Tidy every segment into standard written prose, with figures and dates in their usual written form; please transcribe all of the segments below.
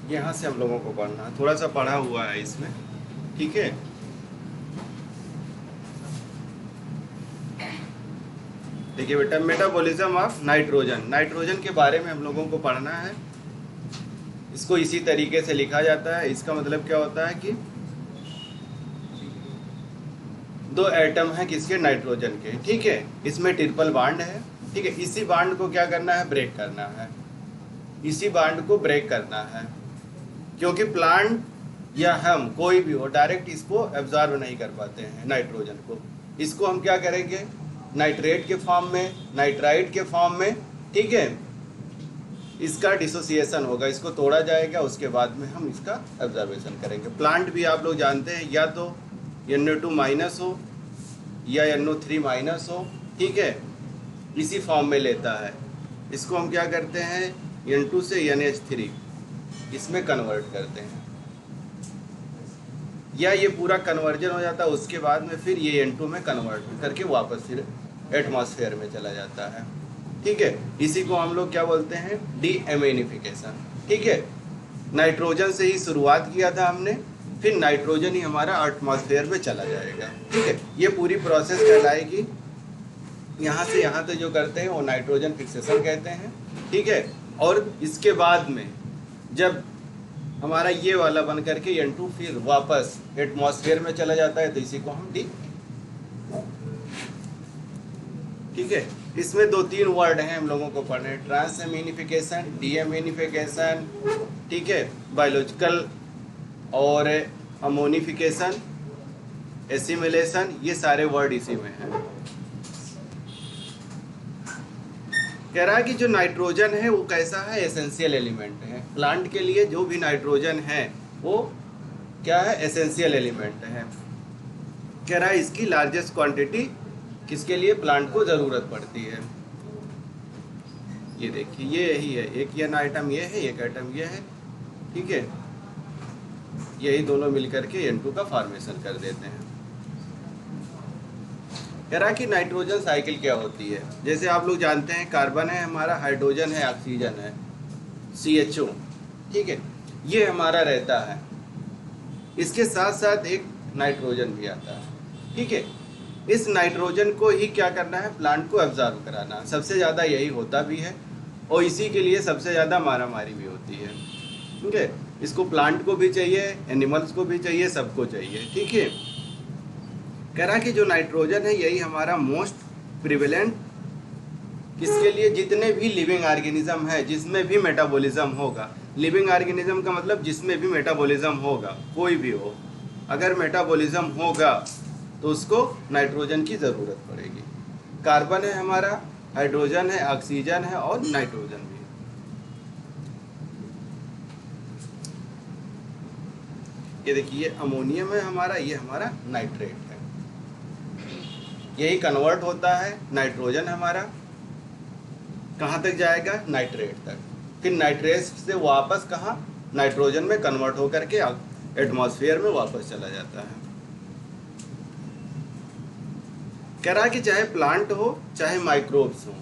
यहाँ से हम लोगों को पढ़ना है, थोड़ा सा पढ़ा हुआ है इसमें, ठीक है। देखिए बेटा, मेटाबॉलिज्म ऑफ नाइट्रोजन, नाइट्रोजन के बारे में हम लोगों को पढ़ना है। इसको इसी तरीके से लिखा जाता है। इसका मतलब क्या होता है कि दो एटम है किसके, नाइट्रोजन के, ठीक है। इसमें ट्रिपल बॉन्ड है, ठीक है। इसी बॉन्ड को क्या करना है, ब्रेक करना है। इसी बॉन्ड को ब्रेक करना है, क्योंकि प्लांट या हम कोई भी हो डायरेक्ट इसको एब्जॉर्ब नहीं कर पाते हैं नाइट्रोजन को। इसको हम क्या करेंगे, नाइट्रेट के फॉर्म में, नाइट्राइट के फॉर्म में, ठीक है। इसका डिसोसिएशन होगा, इसको तोड़ा जाएगा, उसके बाद में हम इसका एब्जॉर्बेशन करेंगे। प्लांट भी आप लोग जानते हैं, या तो NO2 माइनस हो या NO3 माइनस हो, ठीक है, इसी फॉर्म में लेता है। इसको हम क्या करते हैं, N2 से NH3 इसमें कन्वर्ट करते हैं, या ये पूरा कन्वर्जन हो जाता है, उसके बाद में फिर ये N2 में कन्वर्ट करके वापस फिर एटमॉस्फेयर में चला जाता है, ठीक है। इसी को हम लोग क्या बोलते हैं, डीएमिनिफिकेशन, ठीक है। नाइट्रोजन से ही शुरुआत किया था हमने, फिर नाइट्रोजन ही हमारा एटमॉस्फेयर में चला जाएगा, ठीक है। ये पूरी प्रोसेस कहलाएगी। यहाँ से यहाँ तक जो करते हैं वो नाइट्रोजन फिक्सेशन कहते हैं, ठीक है। और इसके बाद में जब हमारा ये वाला बन करके N2 फिर वापस एटमॉस्फेयर में चला जाता है, तो इसी को हम डी, ठीक है। इसमें 2-3 वर्ड हैं हम लोगों को पढ़ने, ट्रांसएमिनिफिकेशन, डीएमिनिफिकेशन, ठीक है, बायोलॉजिकल और अमोनिफिकेशन, एसिमिलेशन, ये सारे वर्ड इसी में हैं। कह रहा है कि जो नाइट्रोजन है वो कैसा है, एसेंशियल एलिमेंट है प्लांट के लिए। जो भी नाइट्रोजन है वो क्या है, एसेंशियल एलिमेंट है। कह रहा है इसकी लार्जेस्ट क्वांटिटी किसके लिए, प्लांट को ज़रूरत पड़ती है। ये देखिए, ये यही है, एक ये आइटम ये है, एक आइटम ये है, ठीक है। यही दोनों मिलकर के N2 का फॉर्मेशन कर देते हैं। कह रहा कि नाइट्रोजन साइकिल क्या होती है। जैसे आप लोग जानते हैं, कार्बन है हमारा, हाइड्रोजन है, ऑक्सीजन है, CHO, ठीक है, ये हमारा रहता है। इसके साथ साथ एक नाइट्रोजन भी आता है, ठीक है। इस नाइट्रोजन को ही क्या करना है, प्लांट को एब्जॉर्ब कराना। सबसे ज़्यादा यही होता भी है, और इसी के लिए सबसे ज़्यादा मारामारी भी होती है, ठीक है। इसको प्लांट को भी चाहिए, एनिमल्स को भी चाहिए, सबको चाहिए, ठीक है। कह रहा कि जो नाइट्रोजन है यही हमारा मोस्ट प्रिवेलेंट, किसके लिए, जितने भी लिविंग ऑर्गेनिज्म है, जिसमें भी मेटाबॉलिज्म होगा। लिविंग ऑर्गेनिज्म का मतलब जिसमें भी मेटाबॉलिज्म होगा, कोई भी हो, अगर मेटाबॉलिज्म होगा तो उसको नाइट्रोजन की ज़रूरत पड़ेगी। कार्बन है हमारा, हाइड्रोजन है, ऑक्सीजन है और नाइट्रोजन भी। ये देखिए, ये अमोनियम है हमारा, ये हमारा नाइट्रेट है। यही कन्वर्ट होता है, नाइट्रोजन हमारा कहाँ तक जाएगा, नाइट्रेट तक। फिर नाइट्रेट से वापस कहाँ, नाइट्रोजन में कन्वर्ट होकर के एटमॉस्फेयर में वापस चला जाता है। कह रहा कि चाहे प्लांट हो चाहे माइक्रोब्स हो,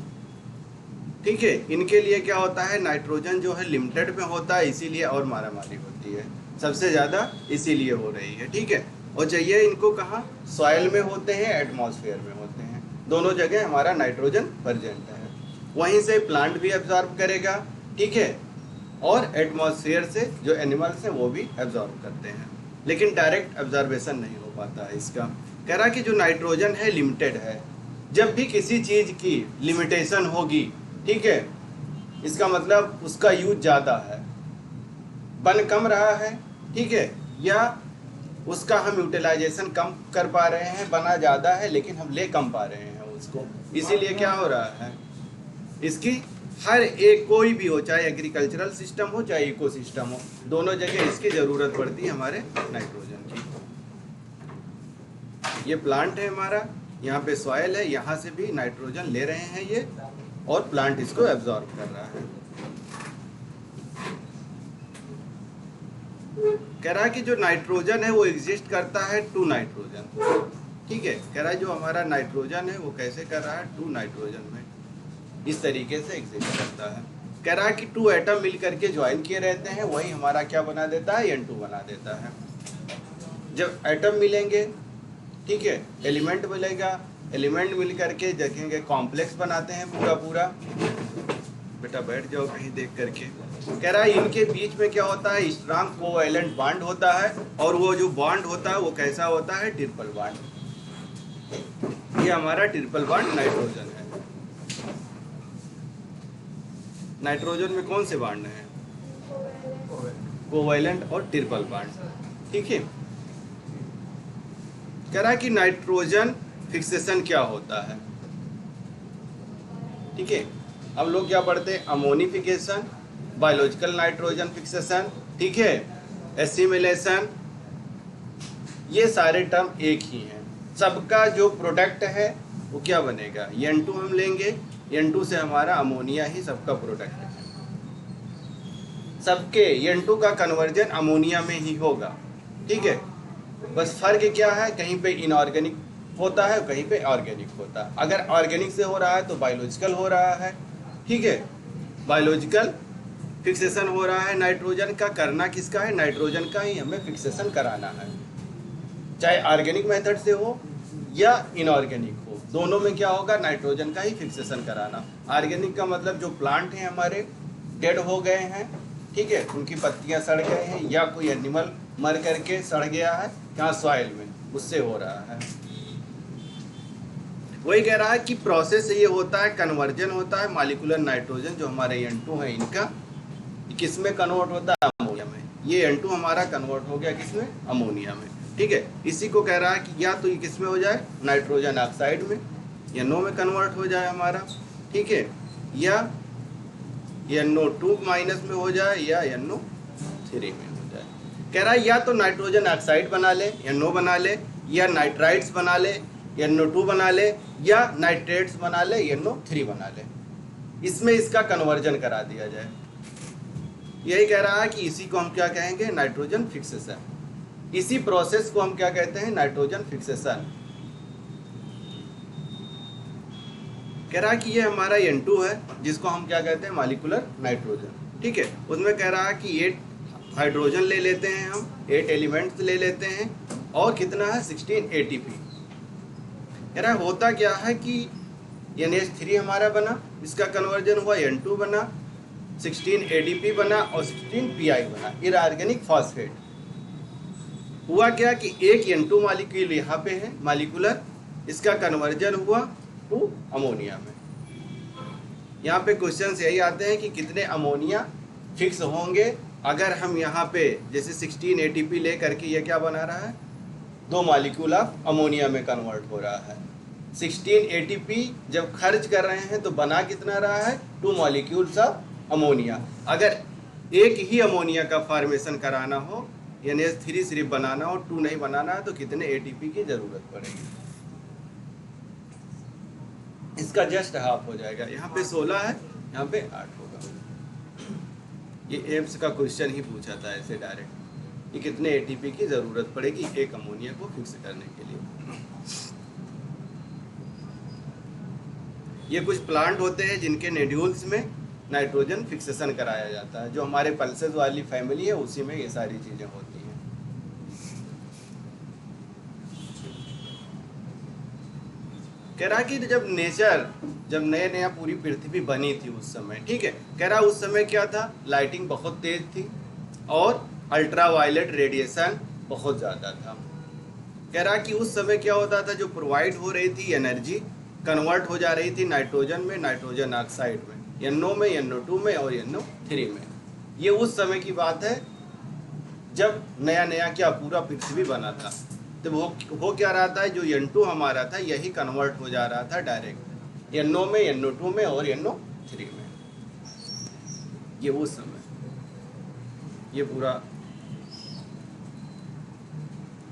ठीक है, इनके लिए क्या होता है, नाइट्रोजन जो है लिमिटेड में होता है, इसीलिए और मारामारी होती है, सबसे ज़्यादा इसीलिए हो रही है, ठीक है। और चाहिए इनको कहाँ, सॉइल में होते हैं, एटमॉस्फेयर में होते हैं, दोनों जगह हमारा नाइट्रोजन प्रेजेंट है। वहीं से प्लांट भी एब्जॉर्ब करेगा, ठीक है, और एटमॉस्फेयर से जो एनिमल्स हैं वो भी एब्जॉर्ब करते हैं, लेकिन डायरेक्ट एब्जॉर्बेशन नहीं हो पाता है इसका। कह रहा कि जो नाइट्रोजन है लिमिटेड है। जब भी किसी चीज़ की लिमिटेशन होगी, ठीक है, इसका मतलब उसका यूज ज़्यादा है, बन कम रहा है, ठीक है, या उसका हम यूटिलाइजेशन कम कर पा रहे हैं, बना ज़्यादा है लेकिन हम ले कम पा रहे हैं उसको, इसीलिए क्या हो रहा है, इसकी हर एक, कोई भी हो, चाहे एग्रीकल्चरल सिस्टम हो चाहे इको सिस्टम हो, दोनों जगह इसकी ज़रूरत पड़ती है हमारे नाइट्रोजन की। ये प्लांट है हमारा, यहाँ पे सॉइल है, यहाँ से भी नाइट्रोजन ले रहे हैं ये, और प्लांट इसको एब्जॉर्ब कर रहा है। कह रहा है कि जो नाइट्रोजन है वो एग्जिस्ट करता है टू नाइट्रोजन। ठीक है, कह रहा है जो हमारा नाइट्रोजन है वो कैसे कर रहा है, टू नाइट्रोजन में इस तरीके से एग्जिस्ट करता है। कह रहा है कि टू एटम मिल करके ज्वाइन किए रहते हैं, वही हमारा क्या बना देता है, N2 बना देता है। जब एटम मिलेंगे, ठीक है, एलिमेंट मिलेगा, एलिमेंट मिल करके देखेंगे कॉम्प्लेक्स बनाते हैं पूरा पूरा। बेटा बैठ जाओ कहीं देख करके। कह रहा है इनके बीच में क्या होता है, स्ट्रांग कोवैलेंट बॉन्ड होता है, और वो जो बॉन्ड होता है वो कैसा होता है, ट्रिपल बॉन्ड। ये हमारा ट्रिपल बॉन्ड नाइट्रोजन है। नाइट्रोजन में कौन से बॉन्ड हैं, कोवैलेंट और ट्रिपल बॉन्ड। ठीक है, कह रहा है कि नाइट्रोजन फिक्सेशन क्या होता है। ठीक है, हम लोग क्या पढ़ते हैं, अमोनिफिकेशन, बायोलॉजिकल नाइट्रोजन फिक्सेशन, ठीक है, एसिमिलेशन, ये सारे टर्म एक ही हैं। सबका जो प्रोडक्ट है वो क्या बनेगा, N2 हम लेंगे, N2 से हमारा अमोनिया ही सबका प्रोडक्ट है। सबके N2 का कन्वर्जन अमोनिया में ही होगा। ठीक है, बस फर्क क्या है, कहीं पे इनऑर्गेनिक होता है, कहीं पे ऑर्गेनिक होता है। अगर ऑर्गेनिक से हो रहा है तो बायोलॉजिकल हो रहा है। ठीक है, बायोलॉजिकल फिक्सेशन हो रहा है नाइट्रोजन का, करना किसका है, नाइट्रोजन का ही हमें फिक्सेशन कराना है, चाहे ऑर्गेनिक मेथड से हो या इनऑर्गेनिक हो, दोनों में क्या होगा, नाइट्रोजन का ही फिक्सेशन कराना। ऑर्गेनिक का मतलब जो प्लांट हैं हमारे डेड हो गए हैं, ठीक है, उनकी पत्तियां सड़ गए हैं, या कोई एनिमल मर करके सड़ गया है कहाँ, सॉइल में, उससे हो रहा है। वही कह रहा है कि प्रोसेस ये होता है, कन्वर्जन होता है मॉलिक्यूलर नाइट्रोजन जो हमारे N2 है इनका किस में कन्वर्ट होता है, अमोनिया में। ये N2 हमारा कन्वर्ट हो गया किसमें, अमोनिया में। ठीक है, इसी को कह रहा है कि या तो ये किस में हो जाए, नाइट्रोजन ऑक्साइड में, NO में कन्वर्ट हो जाए हमारा, ठीक है, या NO2 माइनस में हो जाए, या NO3 में हो जाए। कह रहा है या तो नाइट्रोजन ऑक्साइड बना ले, NO बना ले, या नाइट्राइट्स बना ले, NO2 बना ले, या नाइट्रेट्स बना ले, NO3 बना ले, इसमें इसका कन्वर्जन करा दिया जाए। यही कह रहा है कि इसी को हम क्या कहेंगे, नाइट्रोजन फिक्सेशन। इसी प्रोसेस को हम क्या कहते हैं, नाइट्रोजन फिक्सेशन। कह रहा है कि ये हमारा N2 है जिसको हम क्या कहते हैं, मॉलिक्यूलर नाइट्रोजन। ठीक है, उसमें कह रहा है कि 8 हाइड्रोजन ले लेते हैं हम, 8 एलिमेंट्स ले लेते हैं, और कितना है, 16 ATP। कह रहा है होता क्या है कि NH3 हमारा बना, इसका कन्वर्जन हुआ, N2 बना, 16 ADP बना, और 16 PI बना, इनऑर्गेनिक फॉस्फेट। हुआ क्या कि एक N2 मॉलिक्यूल यहाँ पे है मॉलिक्यूलर, इसका कन्वर्जन हुआ टू अमोनिया में। यहाँ पे क्वेश्चन यही आते हैं कि कितने अमोनिया फिक्स होंगे अगर हम यहाँ पे जैसे 16 ATP ले करके ये क्या बना रहा है, 2 मॉलिक्यूल ऑफ अमोनिया में कन्वर्ट हो रहा है। 16 ATP जब खर्च कर रहे हैं तो बना कितना रहा है, 2 मॉलिक्यूल्स ऑफ अमोनिया। अगर एक ही अमोनिया का फॉर्मेशन कराना हो, NH3 सिर्फ बनाना हो, 2 नहीं बनाना है, तो कितने ATP की जरूरत पड़ेगी, इसका जस्ट हाफ हो जाएगा। यहाँ पे 16 है, यहाँ पे 8 होगा। ये एम्स का क्वेश्चन ही पूछा था ऐसे डायरेक्ट कि कितने ATP की जरूरत पड़ेगी एक अमोनिया को फिक्स करने के लिए। ये कुछ प्लांट होते हैं जिनके नेड्यूल्स में नाइट्रोजन फिक्सेशन कराया जाता है, जो हमारे पल्सेस वाली फैमिली है उसी में ये सारी चीजें होती हैं। कह रहा कि जब नया नया पूरी पृथ्वी बनी थी उस समय, ठीक है, कह रहा उस समय क्या था, लाइटिंग बहुत तेज थी और अल्ट्रावायलेट रेडिएशन बहुत ज़्यादा था। कह रहा कि उस समय क्या होता था, जो प्रोवाइड हो रही थी एनर्जी कन्वर्ट हो जा रही थी नाइट्रोजन में, नाइट्रोजन ऑक्साइड में, NO में, NO2 में और NO3 में। ये उस समय की बात है जब नया नया क्या पूरा पृथ्वी बना था। तो वो क्या रहा था, जो N2 हमारा था यही कन्वर्ट हो जा रहा था डायरेक्ट NO में, NO2 में और NO3 में। ये उस समय ये पूरा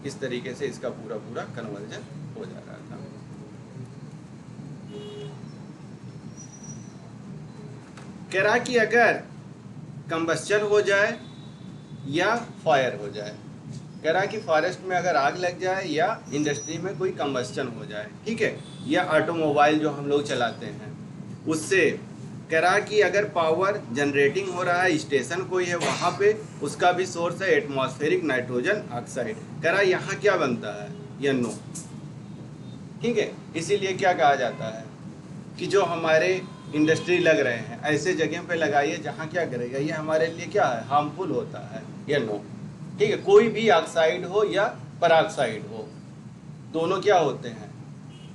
इस तरीके से इसका पूरा पूरा कन्वर्जन हो जा रहा था। कह रहा कि अगर कंबस्चन हो जाए या फायर हो जाए। कह रहा है कि फॉरेस्ट में अगर आग लग जाए या इंडस्ट्री में कोई कंबस्टन हो जाए, ठीक है, या ऑटोमोबाइल जो हम लोग चलाते हैं उससे। कह रहा है कि अगर पावर जनरेटिंग हो रहा है, स्टेशन कोई है वहाँ पे, उसका भी सोर्स है एटमॉस्फेरिक नाइट्रोजन ऑक्साइड। कह रहा है यहाँ क्या बनता है, NO, ठीक है। इसीलिए क्या कहा जाता है कि जो हमारे इंडस्ट्री लग रहे हैं ऐसे जगह पे लगाइए जहाँ क्या करेगा, ये हमारे लिए क्या है, हार्मफुल होता है NO, ठीक है। कोई भी ऑक्साइड हो या पराक्साइड हो, दोनों क्या होते हैं,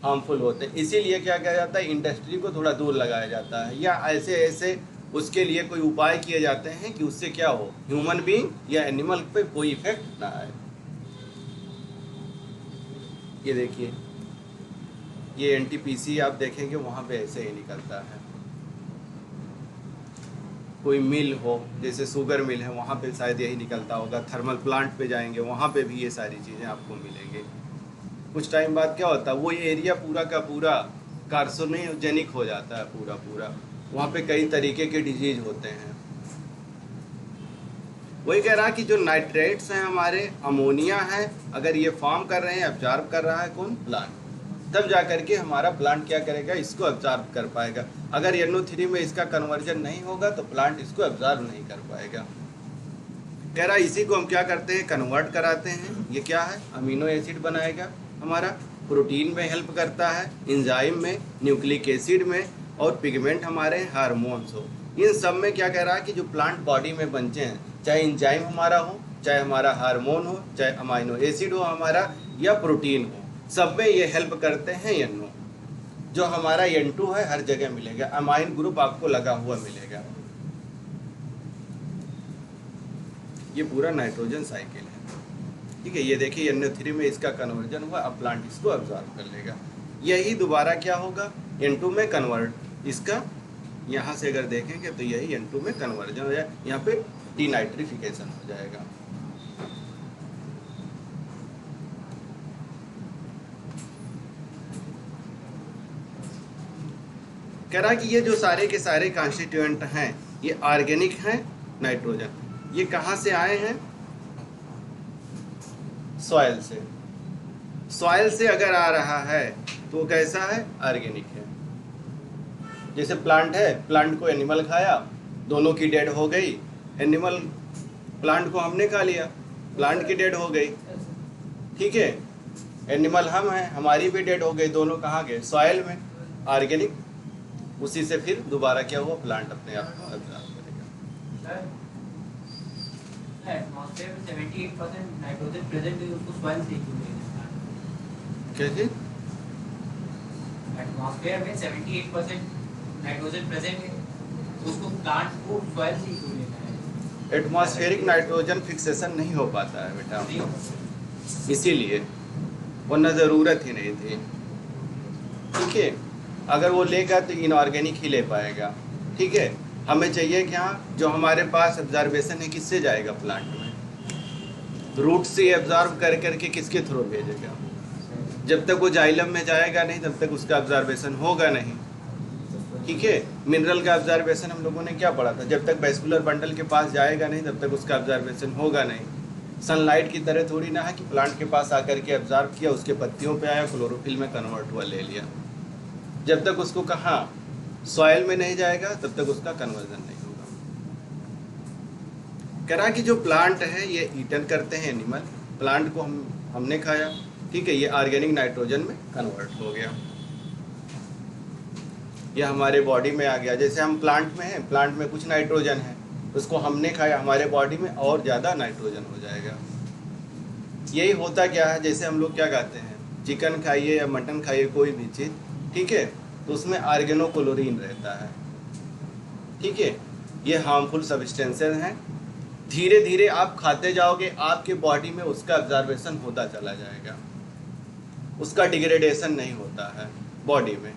हार्मफुल होते हैं। इसीलिए क्या किया जाता है, इंडस्ट्री को थोड़ा दूर लगाया जाता है, या ऐसे ऐसे उसके लिए कोई उपाय किए जाते हैं कि उससे क्या हो, ह्यूमन बीइंग या एनिमल पे कोई इफेक्ट ना आए। ये देखिए, ये NTPC आप देखेंगे वहाँ पे ऐसे ही निकलता है। कोई मिल हो, जैसे शुगर मिल है, वहाँ पे शायद यही निकलता होगा। थर्मल प्लांट पे जाएंगे वहाँ पे भी ये सारी चीज़ें आपको मिलेंगे। कुछ टाइम बाद क्या होता है, वो एरिया पूरा का पूरा कार्सिनोजेनिक हो जाता है, पूरा पूरा। वहाँ पे कई तरीके के डिजीज होते हैं। वही कह रहा कि जो नाइट्रेट्स हैं हमारे, अमोनिया है, अगर ये फॉर्म कर रहे हैं, एब्जॉर्ब कर रहा है कौन, प्लांट, तब जा करके हमारा प्लांट क्या करेगा, इसको एब्जॉर्ब कर पाएगा। अगर NO3 में इसका कन्वर्जन नहीं होगा तो प्लांट इसको एब्जॉर्ब नहीं कर पाएगा। कह रहा इसी को हम क्या करते हैं, कन्वर्ट कराते हैं। ये क्या है, अमीनो एसिड बनाएगा हमारा, प्रोटीन में हेल्प करता है, एंजाइम में, न्यूक्लिक एसिड में, और पिगमेंट हमारे हार्मोन्स हो। इन सब में क्या कह रहा है कि जो प्लांट बॉडी में बनते हैं, चाहे एंजाइम हमारा हो, चाहे हमारा हार्मोन हो, चाहे अमीनो एसिड हो हमारा, या प्रोटीन हो, सब में ये हेल्प करते हैं NO। जो हमारा N2 है हर जगह मिलेगा, अमाइन ग्रुप आपको लगा हुआ मिलेगा। ये पूरा नाइट्रोजन साइकिल है, ठीक है। ये देखिए NO3 में इसका कन्वर्जन हुआ, अब प्लांट इसको एब्जॉर्ब कर लेगा। यही दोबारा क्या होगा, N2 में कन्वर्ट, इसका यहाँ से अगर देखेंगे तो यही N2 में कन्वर्जन हो जाए, यहाँ पे डीनाइट्रिफिकेशन हो जाएगा। कह रहा कि ये जो सारे के सारे कॉन्स्टिट्यूएंट हैं ये ऑर्गेनिक हैं नाइट्रोजन। ये कहाँ से आए हैं, सॉइल से। सॉइल से अगर आ रहा है तो कैसा है, ऑर्गेनिक है। जैसे प्लांट है, प्लांट को एनिमल खाया, दोनों की डेड हो गई, एनिमल प्लांट को हमने खा लिया, प्लांट की डेड हो गई, ठीक है। एनिमल हम हैं, हमारी भी डेड हो गई, दोनों कहाँ गए, सॉइल में, ऑर्गेनिक। उसी से फिर दोबारा क्या हुआ, प्लांट अपने आप को एब्जॉर्ब करेगा। एटमॉस्फेयर में 78% नाइट्रोजन प्रेजेंट है, उसको सॉइल से ही क्यों लेना है? कैसे? एटमॉस्फेयर में 78% नाइट्रोजन प्रेजेंट है, उसको प्लांट को सॉइल से ही क्यों लेना है? एटमॉस्फेरिक नाइट्रोजन फिक्सेशन नहीं हो पाता है बेटा, इसीलिए, वरना ज़रूरत ही नहीं थी, ठीक है। अगर वो लेगा तो इनऑर्गेनिक ही ले पाएगा, ठीक है। हमें चाहिए कि हाँ जो हमारे पास एब्जॉर्बेशन है किससे जाएगा, प्लांट में, रूट से एब्जॉर्ब कर करके किसके थ्रू भेजेगा। जब तक वो जाइलम में जाएगा नहीं तब तक उसका एब्जॉर्बेशन होगा नहीं, ठीक है। मिनरल का एब्जॉर्बेशन हम लोगों ने क्या पढ़ा था, जब तक वेस्कुलर बंडल के पास जाएगा नहीं तब तक उसका एब्जॉर्बेशन होगा नहीं। सनलाइट की तरह थोड़ी ना है कि प्लांट के पास आकर के एब्जॉर्ब किया, उसके पत्तियों पे आया, क्लोरोफिल में कन्वर्ट हुआ, ले लिया। जब तक उसको कहाँ, सॉइल में नहीं जाएगा तब तक उसका कन्वर्जन नहीं होगा। कह रहा कि जो प्लांट है ये ईटन करते हैं एनिमल, प्लांट को हमने खाया, ठीक है, ये ऑर्गेनिक नाइट्रोजन में कन्वर्ट हो गया, ये हमारे बॉडी में आ गया। जैसे हम प्लांट में हैं, प्लांट में कुछ नाइट्रोजन है, उसको हमने खाया, हमारे बॉडी में और ज़्यादा नाइट्रोजन हो जाएगा। यही होता क्या है, जैसे हम लोग क्या कहते हैं, चिकन खाइए या मटन खाइए, कोई भी चीज़, ठीक है, तो उसमें आर्गेनोक्लोरीन रहता है, ठीक है। ये हार्मफुल सब्सटेंसेस हैं, धीरे धीरे आप खाते जाओगे, आपके बॉडी में उसका एब्जॉर्बेशन होता चला जाएगा, उसका डिग्रेडेशन नहीं होता है बॉडी में।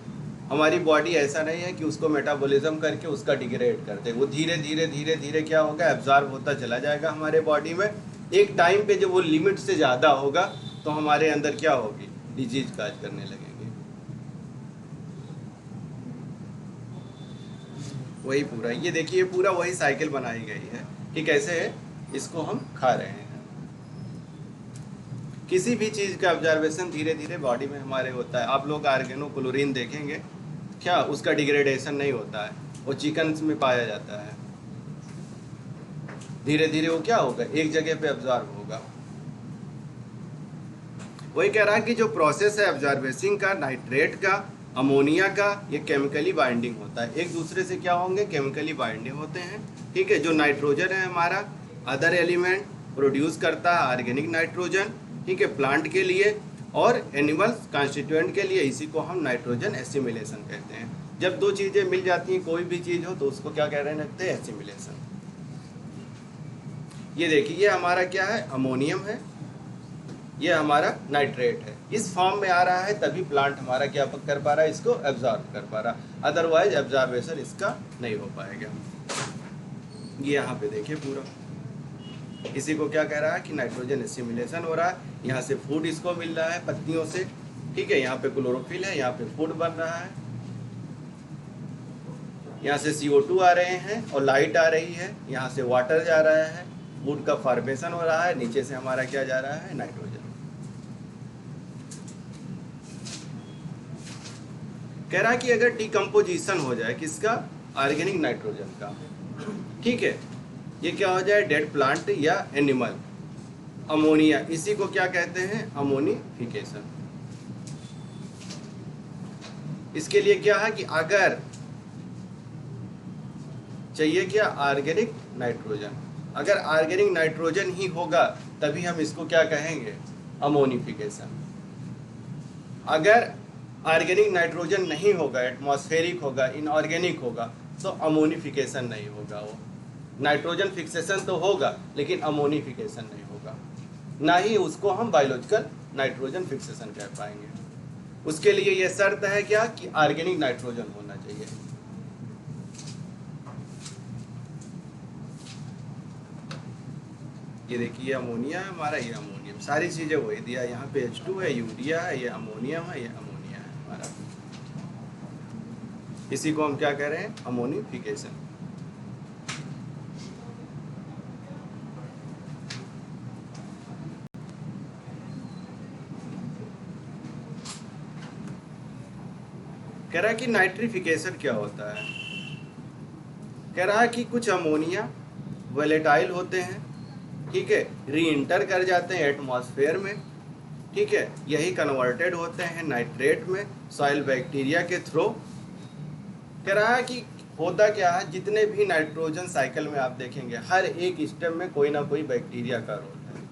हमारी बॉडी ऐसा नहीं है कि उसको मेटाबॉलिज्म करके उसका डिग्रेड कर दे, वो धीरे धीरे धीरे धीरे क्या होगा, एब्जॉर्ब होता चला जाएगा हमारे बॉडी में। एक टाइम पे जब वो लिमिट से ज़्यादा होगा तो हमारे अंदर क्या होगी, डिजीज काज करने लगेंगे। वही पूरा, ये देखिए पूरा वही साइकिल बनाई गई है कि कैसे है, इसको हम खा रहे हैं। किसी भी चीज़ का ऑब्जर्वेशन धीरे धीरे बॉडी में हमारे होता है। आप लोग ऑर्गेनोक्लोरीन देखेंगे, क्या उसका डिग्रेडेशन नहीं होता है, वो चिकन में पाया जाता है। धीरे धीरे वो क्या होगा, एक जगह पे ऑब्जर्व होगा। वही कह रहा है कि जो प्रोसेस है ऑब्जर्वेशन का, नाइट्रेट का, अमोनिया का, ये केमिकली बाइंडिंग होता है। एक दूसरे से क्या होंगे, केमिकली बाइंडिंग होते हैं। ठीक है, जो नाइट्रोजन है हमारा अदर एलिमेंट प्रोड्यूस करता है ऑर्गेनिक नाइट्रोजन, ठीक है, प्लांट के लिए और एनिमल्स कॉन्स्टिट्यूएंट के लिए। इसी को हम नाइट्रोजन एसिमिलेशन कहते हैं। जब दो चीज़ें मिल जाती हैं, कोई भी चीज़ हो, तो उसको क्या कह रहे हैं, एसिमिलेशन। ये देखिए, ये हमारा क्या है, अमोनियम है, ये हमारा नाइट्रेट है। इस फॉर्म में आ रहा है तभी प्लांट हमारा क्या कर पा रहा है, इसको एब्जॉर्ब कर पा रहा, अदरवाइज एब्जॉर्बेशन इसका नहीं हो पाएगा। ये यहाँ पे देखिए पूरा, इसी को क्या कह रहा है कि नाइट्रोजन एसिमिलेशन हो रहा है। यहाँ से फूड इसको मिल रहा है पत्तियों से, ठीक है, यहाँ पे क्लोरोफिल है, यहाँ पे फूड बन रहा है, यहाँ से CO2 आ रहे हैं और लाइट आ रही है, यहाँ से वाटर जा रहा है, फूड का फॉर्मेशन हो रहा है, नीचे से हमारा क्या जा रहा है, नाइट्रोजन। कह रहा है कि अगर डिकम्पोजिशन हो जाए किसका, ऑर्गेनिक नाइट्रोजन का, ठीक है, ये क्या हो जाए, डेड प्लांट या एनिमल, अमोनिया, इसी को क्या कहते हैं, अमोनिफिकेशन। इसके लिए क्या है कि अगर चाहिए क्या, ऑर्गेनिक नाइट्रोजन, अगर ऑर्गेनिक नाइट्रोजन ही होगा तभी हम इसको क्या कहेंगे, अमोनिफिकेशन। अगर ऑर्गेनिक नाइट्रोजन नहीं होगा, एटमॉस्फेरिक होगा, इनऑर्गेनिक होगा, तो अमोनिफिकेशन नहीं होगा। वो नाइट्रोजन फिक्सेशन तो होगा लेकिन अमोनिफिकेशन नहीं होगा, ना ही उसको हम बायोलॉजिकल नाइट्रोजन फिक्सेशन कह पाएंगे। उसके लिए यह शर्त है क्या, कि ऑर्गेनिक नाइट्रोजन होना चाहिए। ये देखिए, अमोनिया है हमारा, ये अमोनियम, सारी चीजें वही दिया, यहाँ पे H2 है, यूरिया है, ये अमोनियम है, ये अमोनिया है हमारा। इसी को हम क्या कह रहे हैं, अमोनिफिकेशन। कह रहा है कि नाइट्रिफिकेशन क्या होता है। कह रहा है कि कुछ अमोनिया वोलेटाइल होते हैं, ठीक है, री इंटर कर जाते हैं एटमॉस्फेयर में, ठीक है, यही कन्वर्टेड होते हैं नाइट्रेट में सॉइल बैक्टीरिया के थ्रू। कह रहा है कि होता क्या है, जितने भी नाइट्रोजन साइकिल में आप देखेंगे हर एक स्टेप में कोई ना कोई बैक्टीरिया का रोल है,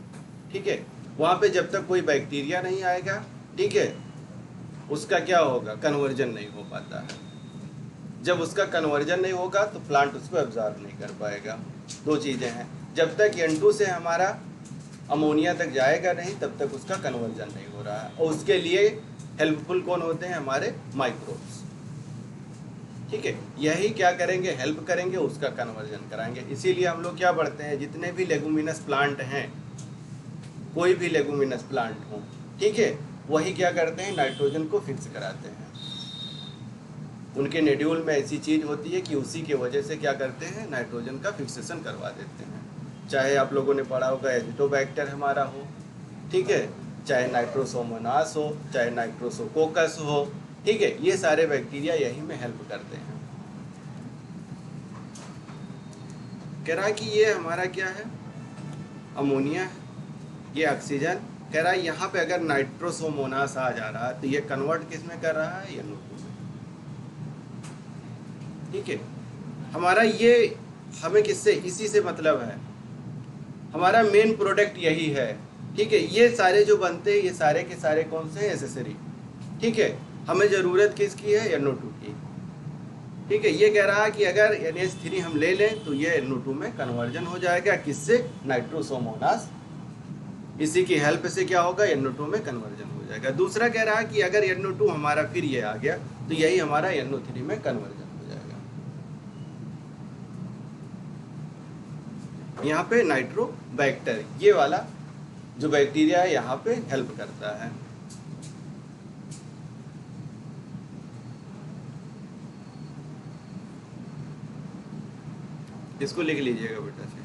ठीक है। वहाँ पे जब तक कोई बैक्टीरिया नहीं आएगा, ठीक है, उसका क्या होगा, कन्वर्जन नहीं हो पाता है। जब उसका कन्वर्जन नहीं होगा तो प्लांट उसको एब्जॉर्ब नहीं कर पाएगा। दो चीज़ें हैं, जब तक N2 से हमारा अमोनिया तक जाएगा नहीं तब तक उसका कन्वर्जन नहीं हो रहा है। और उसके लिए हेल्पफुल कौन होते हैं, हमारे माइक्रोब्स, ठीक है, यही क्या करेंगे, हेल्प करेंगे, उसका कन्वर्जन कराएंगे। इसीलिए हम लोग क्या पढ़ते हैं, जितने भी लेगुमिनस प्लांट हैं, कोई भी लेगुमिनस प्लांट हो, ठीक है, वही क्या करते हैं, नाइट्रोजन को फिक्स कराते हैं। उनके शेड्यूल में ऐसी चीज़ होती है कि उसी के वजह से क्या करते हैं, नाइट्रोजन का फिक्सेशन करवा देते हैं। चाहे आप लोगों ने पढ़ा होगा एजिटोबैक्टर हमारा हो, ठीक है, चाहे नाइट्रोसोमोनास हो, चाहे नाइट्रोसोकोकस हो, ठीक है, ये सारे बैक्टीरिया यही में हेल्प करते हैं। कह रहा है कि ये हमारा क्या है, अमोनिया, ये ऑक्सीजन। कह रहा है यहाँ पे अगर नाइट्रोसोमोनास आ जा रहा है तो ये कन्वर्ट किस में कर रहा है, NO2 में, ठीक है। हमारा ये, हमें किससे, इसी से मतलब है, हमारा मेन प्रोडक्ट यही है, ठीक है। ये सारे जो बनते हैं ये सारे के सारे कौन से हैं, एसेसरी, ठीक है। हमें ज़रूरत किसकी है, NO2 की, ठीक है। ये कह रहा है कि अगर NH3 हम ले लें तो ये NO2 में कन्वर्जन हो जाएगा, किससे, नाइट्रोसोमोनास, इसी की हेल्प से क्या होगा, NO2 में कन्वर्जन हो जाएगा। दूसरा कह रहा है कि अगर NO2 हमारा फिर ये आ गया तो यही हमारा NO3 में कन्वर्जन हो जाएगा। यहाँ पे नाइट्रोबैक्टर, ये वाला जो बैक्टीरिया है यहाँ पे हेल्प करता है। इसको लिख लीजिएगा बेटा से।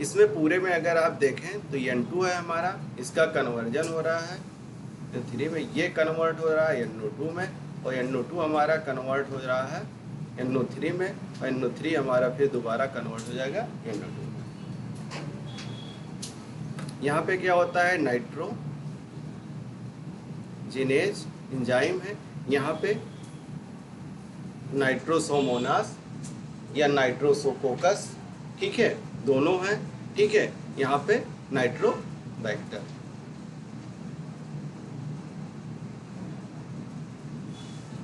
इसमें पूरे में अगर आप देखें तो N2 है हमारा, इसका कन्वर्जन हो रहा है NO3 में, ये कन्वर्ट हो रहा है NO2 में, और NO2 हमारा कन्वर्ट हो रहा है NO3 में, और NO3 हमारा फिर दोबारा कन्वर्ट हो जाएगा NO2 में। यहाँ पे क्या होता है, नाइट्रोजिनेज एंजाइम है, यहाँ पे नाइट्रोसोमोनास या नाइट्रोसोकोकस, ठीक है, दोनों हैं, ठीक है। यहाँ पे नाइट्रोबैक्टर।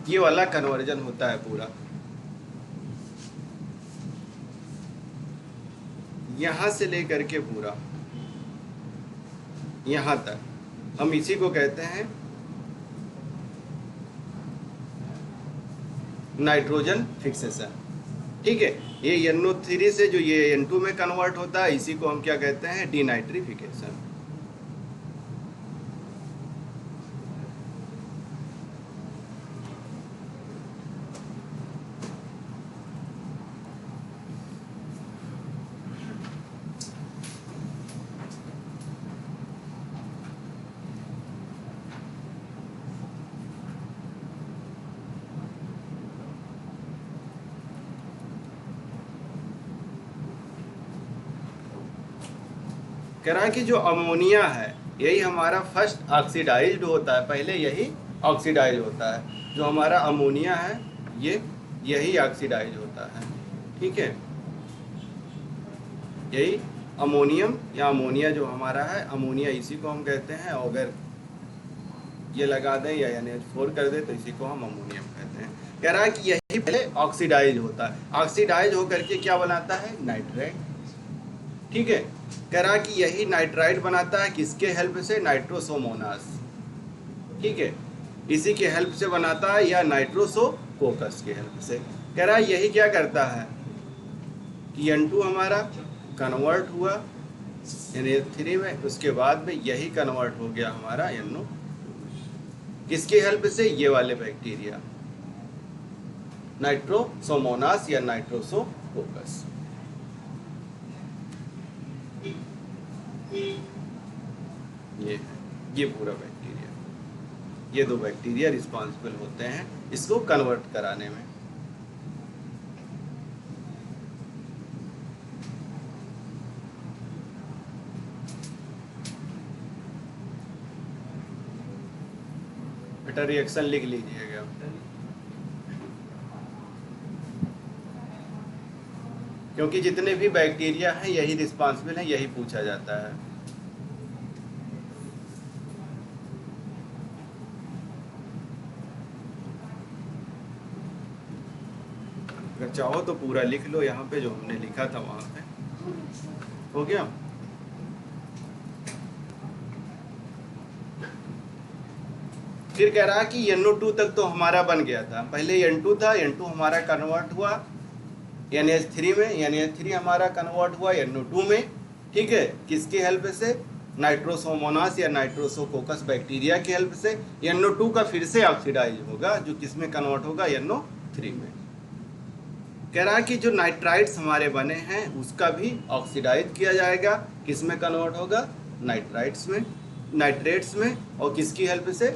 ये वाला कन्वर्जन होता है पूरा, यहां से लेकर के पूरा यहां तक, हम इसी को कहते हैं नाइट्रोजन फिक्सेशन, ठीक है। ये NO3 से जो ये N2 में कन्वर्ट होता है, इसी को हम क्या कहते हैं, डीनाइट्रिफिकेशन। कह रहा है कि जो अमोनिया है यही हमारा फर्स्ट ऑक्सीडाइज्ड होता है, पहले यही ऑक्सीडाइज होता है। जो हमारा अमोनिया है यही ऑक्सीडाइज होता है, ठीक है। यही अमोनियम या अमोनिया जो हमारा है, अमोनिया इसी को हम कहते हैं। और अगर ये लगा दें या NH4 कर दें तो इसी को हम अमोनियम कहते हैं। कह रहा है कि यही पहले ऑक्सीडाइज होता है, ऑक्सीडाइज होकर के क्या बनाता है, नाइट्राइड, ठीक है। कह रहा कि यही नाइट्राइड बनाता है, किसके हेल्प से, नाइट्रोसोमोनास, ठीक है, इसी के हेल्प से बनाता है, या नाइट्रोसोकोकस के हेल्प से। कह रहा है यही क्या करता है कि N2 हमारा कन्वर्ट हुआ NH3 में, उसके बाद में यही कन्वर्ट हो गया हमारा NO, किसके हेल्प से, ये वाले बैक्टीरिया नाइट्रोसोमोनास या नाइट्रोसोकोकस। ये पूरा बैक्टीरिया, ये दो बैक्टीरिया रिस्पॉन्सिबल होते हैं इसको कन्वर्ट कराने में। बेटा रिएक्शन लिख लीजिएगा। क्योंकि जितने भी बैक्टीरिया हैं यही रिस्पॉन्सिबल हैं, यही पूछा जाता है। अगर चाहो तो पूरा लिख लो, यहाँ पे जो हमने लिखा था वहां पे हो गया। फिर कह रहा कि NO2 तक तो हमारा बन गया था, पहले N2 था, N2 हमारा कन्वर्ट हुआ NH3 में, NH3 हमारा कन्वर्ट हुआ NO2 में, ठीक है, किसकी हेल्प से, नाइट्रोसोमोनास या नाइट्रोसोकोकस बैक्टीरिया की हेल्प से। NO2 का फिर से ऑक्सीडाइज होगा, जो किसमें कन्वर्ट होगा, NO3 में। कह रहा कि जो नाइट्राइड्स हमारे बने हैं उसका भी ऑक्सीडाइज किया जाएगा, किसमें कन्वर्ट होगा, नाइट्राइड्स में, नाइट्रेट्स में, और किसकी हेल्प से,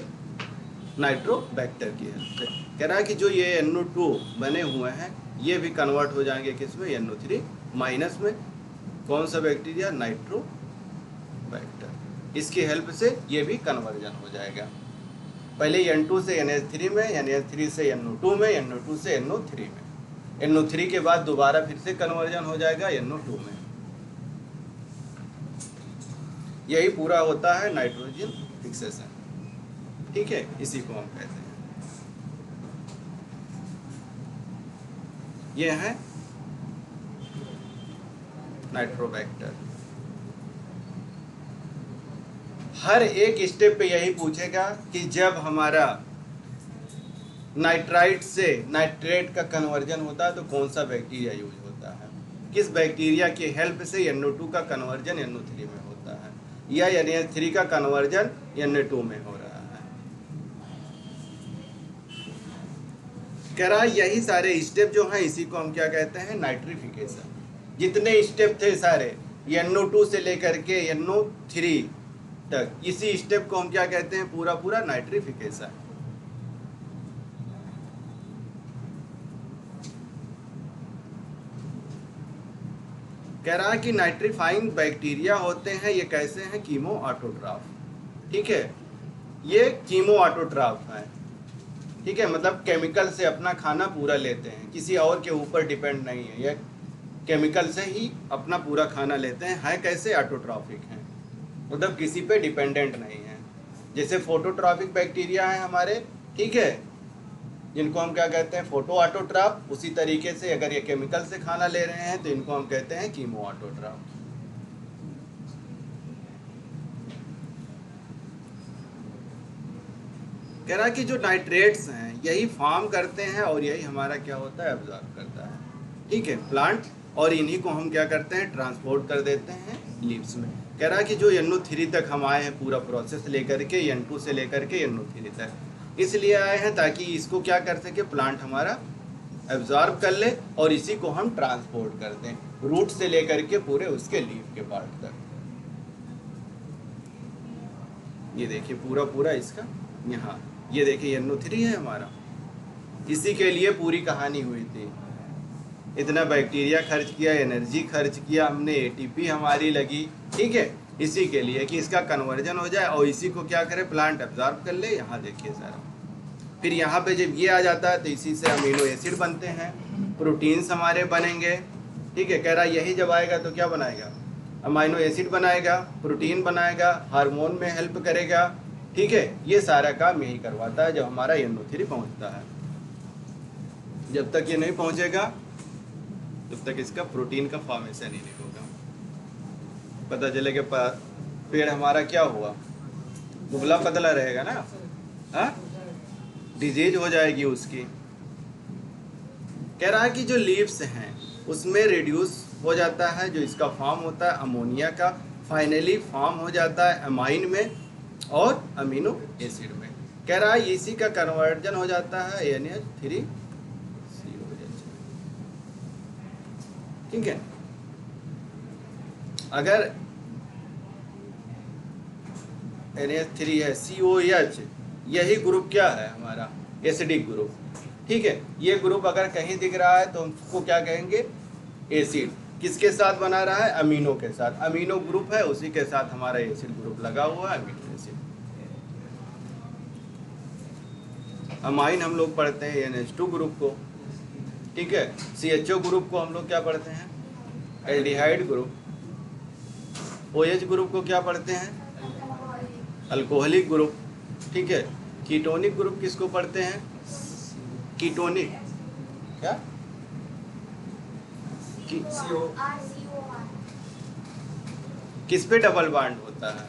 नाइट्रोबैक्टर की हेल्प से। कह रहा है कि जो ये NO2 बने हुए हैं ये भी कन्वर्ट हो जाएंगे किसमें, NO3 माइनस में। कौन सा बैक्टीरिया, नाइट्रोबैक्टर, इसकी हेल्प से ये भी कन्वर्जन हो जाएगा। पहले N2 से NH3 में, NH3 से NO2 में, NO2 से NO3 में, NO3 के बाद दोबारा फिर से कन्वर्जन हो जाएगा NO2 में। यही पूरा होता है नाइट्रोजन फिक्सेशन, ठीक है, इसी को हम कहते हैं। ये है नाइट्रोबैक्टर। हर एक स्टेप पे यही पूछेगा कि जब हमारा नाइट्राइट से नाइट्रेट का कन्वर्जन होता है तो कौन सा बैक्टीरिया यूज होता है, किस बैक्टीरिया की हेल्प से NO2 का कन्वर्जन NO3 में होता है, या NH3 का कन्वर्जन NO2 में हो रहा है। कह रहा यही सारे स्टेप जो हैं इसी को हम क्या कहते हैं, नाइट्रिफिकेशन। जितने स्टेप थे सारे NO2 से लेकर के NO3 तक, इसी स्टेप को हम क्या कहते हैं, पूरा पूरा नाइट्रिफिकेशन। कह रहा है कि नाइट्रीफाइंग बैक्टीरिया होते हैं, ये कैसे हैं, कीमो ऑटोट्राफ। ठीक है, ये कीमो ऑटोट्राफ है। ठीक है, मतलब केमिकल से अपना खाना पूरा लेते हैं, किसी और के ऊपर डिपेंड नहीं है, ये केमिकल से ही अपना पूरा खाना लेते हैं। है कैसे, ऑटोट्रॉफिक हैं, मतलब किसी पे डिपेंडेंट नहीं है। जैसे फोटोट्रॉफिक बैक्टीरिया है हमारे, ठीक है, जिनको हम क्या कहते हैं, फोटो ऑटोट्राफ। उसी तरीके से अगर ये केमिकल से खाना ले रहे हैं तो इनको हम कहते हैं कीमो ऑटोट्राफ। कह रहा है कि जो नाइट्रेट्स हैं यही फॉर्म करते हैं और यही हमारा क्या होता है, एब्जॉर्ब करता है। ठीक है, प्लांट, और इन्हीं को हम क्या करते हैं, ट्रांसपोर्ट कर देते हैं लीव्स में। कह रहा है कि जो NO3 तक हम आए हैं पूरा प्रोसेस लेकर के, N2 से लेकर के NO3 तक, इसलिए आए हैं ताकि इसको क्या कर सके, प्लांट हमारा एब्जॉर्ब कर ले और इसी को हम ट्रांसपोर्ट कर दें रूट से लेकर के पूरे उसके लीव के पार्ट तक। ये देखिए पूरा पूरा इसका यहाँ, ये देखिए NO3 है हमारा, इसी के लिए पूरी कहानी हुई थी। इतना बैक्टीरिया खर्च किया, एनर्जी खर्च किया हमने, ATP हमारी लगी, ठीक है, इसी के लिए कि इसका कन्वर्जन हो जाए और इसी को क्या करे, प्लांट एब्जॉर्ब कर ले। यहाँ देखिए सारा, फिर यहाँ पे जब ये आ जाता है तो इसी से अमीनो एसिड बनते हैं, प्रोटीन्स हमारे बनेंगे। ठीक है, कह रहा है यही जब आएगा तो क्या बनाएगा, अमीनो एसिड बनाएगा, प्रोटीन बनाएगा, हार्मोन में हेल्प करेगा। ठीक है, ये सारा काम यही करवाता है जब हमारा NO3 पहुँचता है। जब तक ये नहीं पहुँचेगा तब तक इसका प्रोटीन का फॉर्मेशन ही नहीं होगा। पता चले कि पेड़ हमारा क्या हुआ, दुबला पतला रहेगा ना, हाँ, डिजीज हो जाएगी उसकी। कह रहा है कि जो लीव्स हैं उसमें रिड्यूस हो जाता है, जो इसका फॉर्म होता है अमोनिया का, फाइनली फॉर्म हो जाता है अमाइन में और अमीनो एसिड में। कह रहा है इसी का कन्वर्जन हो जाता है NH3। ठीक है, अगर NH3 है, COH, यही ग्रुप क्या है हमारा, एसिडिक ग्रुप। ठीक है, ये ग्रुप अगर कहीं दिख रहा है तो हम उसको क्या कहेंगे, एसिड। किसके साथ बना रहा है, अमीनो के साथ, अमीनो ग्रुप है, उसी के साथ हमारा एसिड ग्रुप लगा हुआ है, अमीनो एसिड। अमाइन हम लोग पढ़ते हैं NH2 ग्रुप को। ठीक है, CHO ग्रुप को हम लोग क्या पढ़ते हैं, एल्डिहाइड ग्रुप। OH ग्रुप को क्या पढ़ते हैं, अल्कोहलिक ग्रुप। ठीक है, कीटोनिक ग्रुप किसको पढ़ते हैं, कीटोनिक, क्या किस पे डबल बॉन्ड होता है,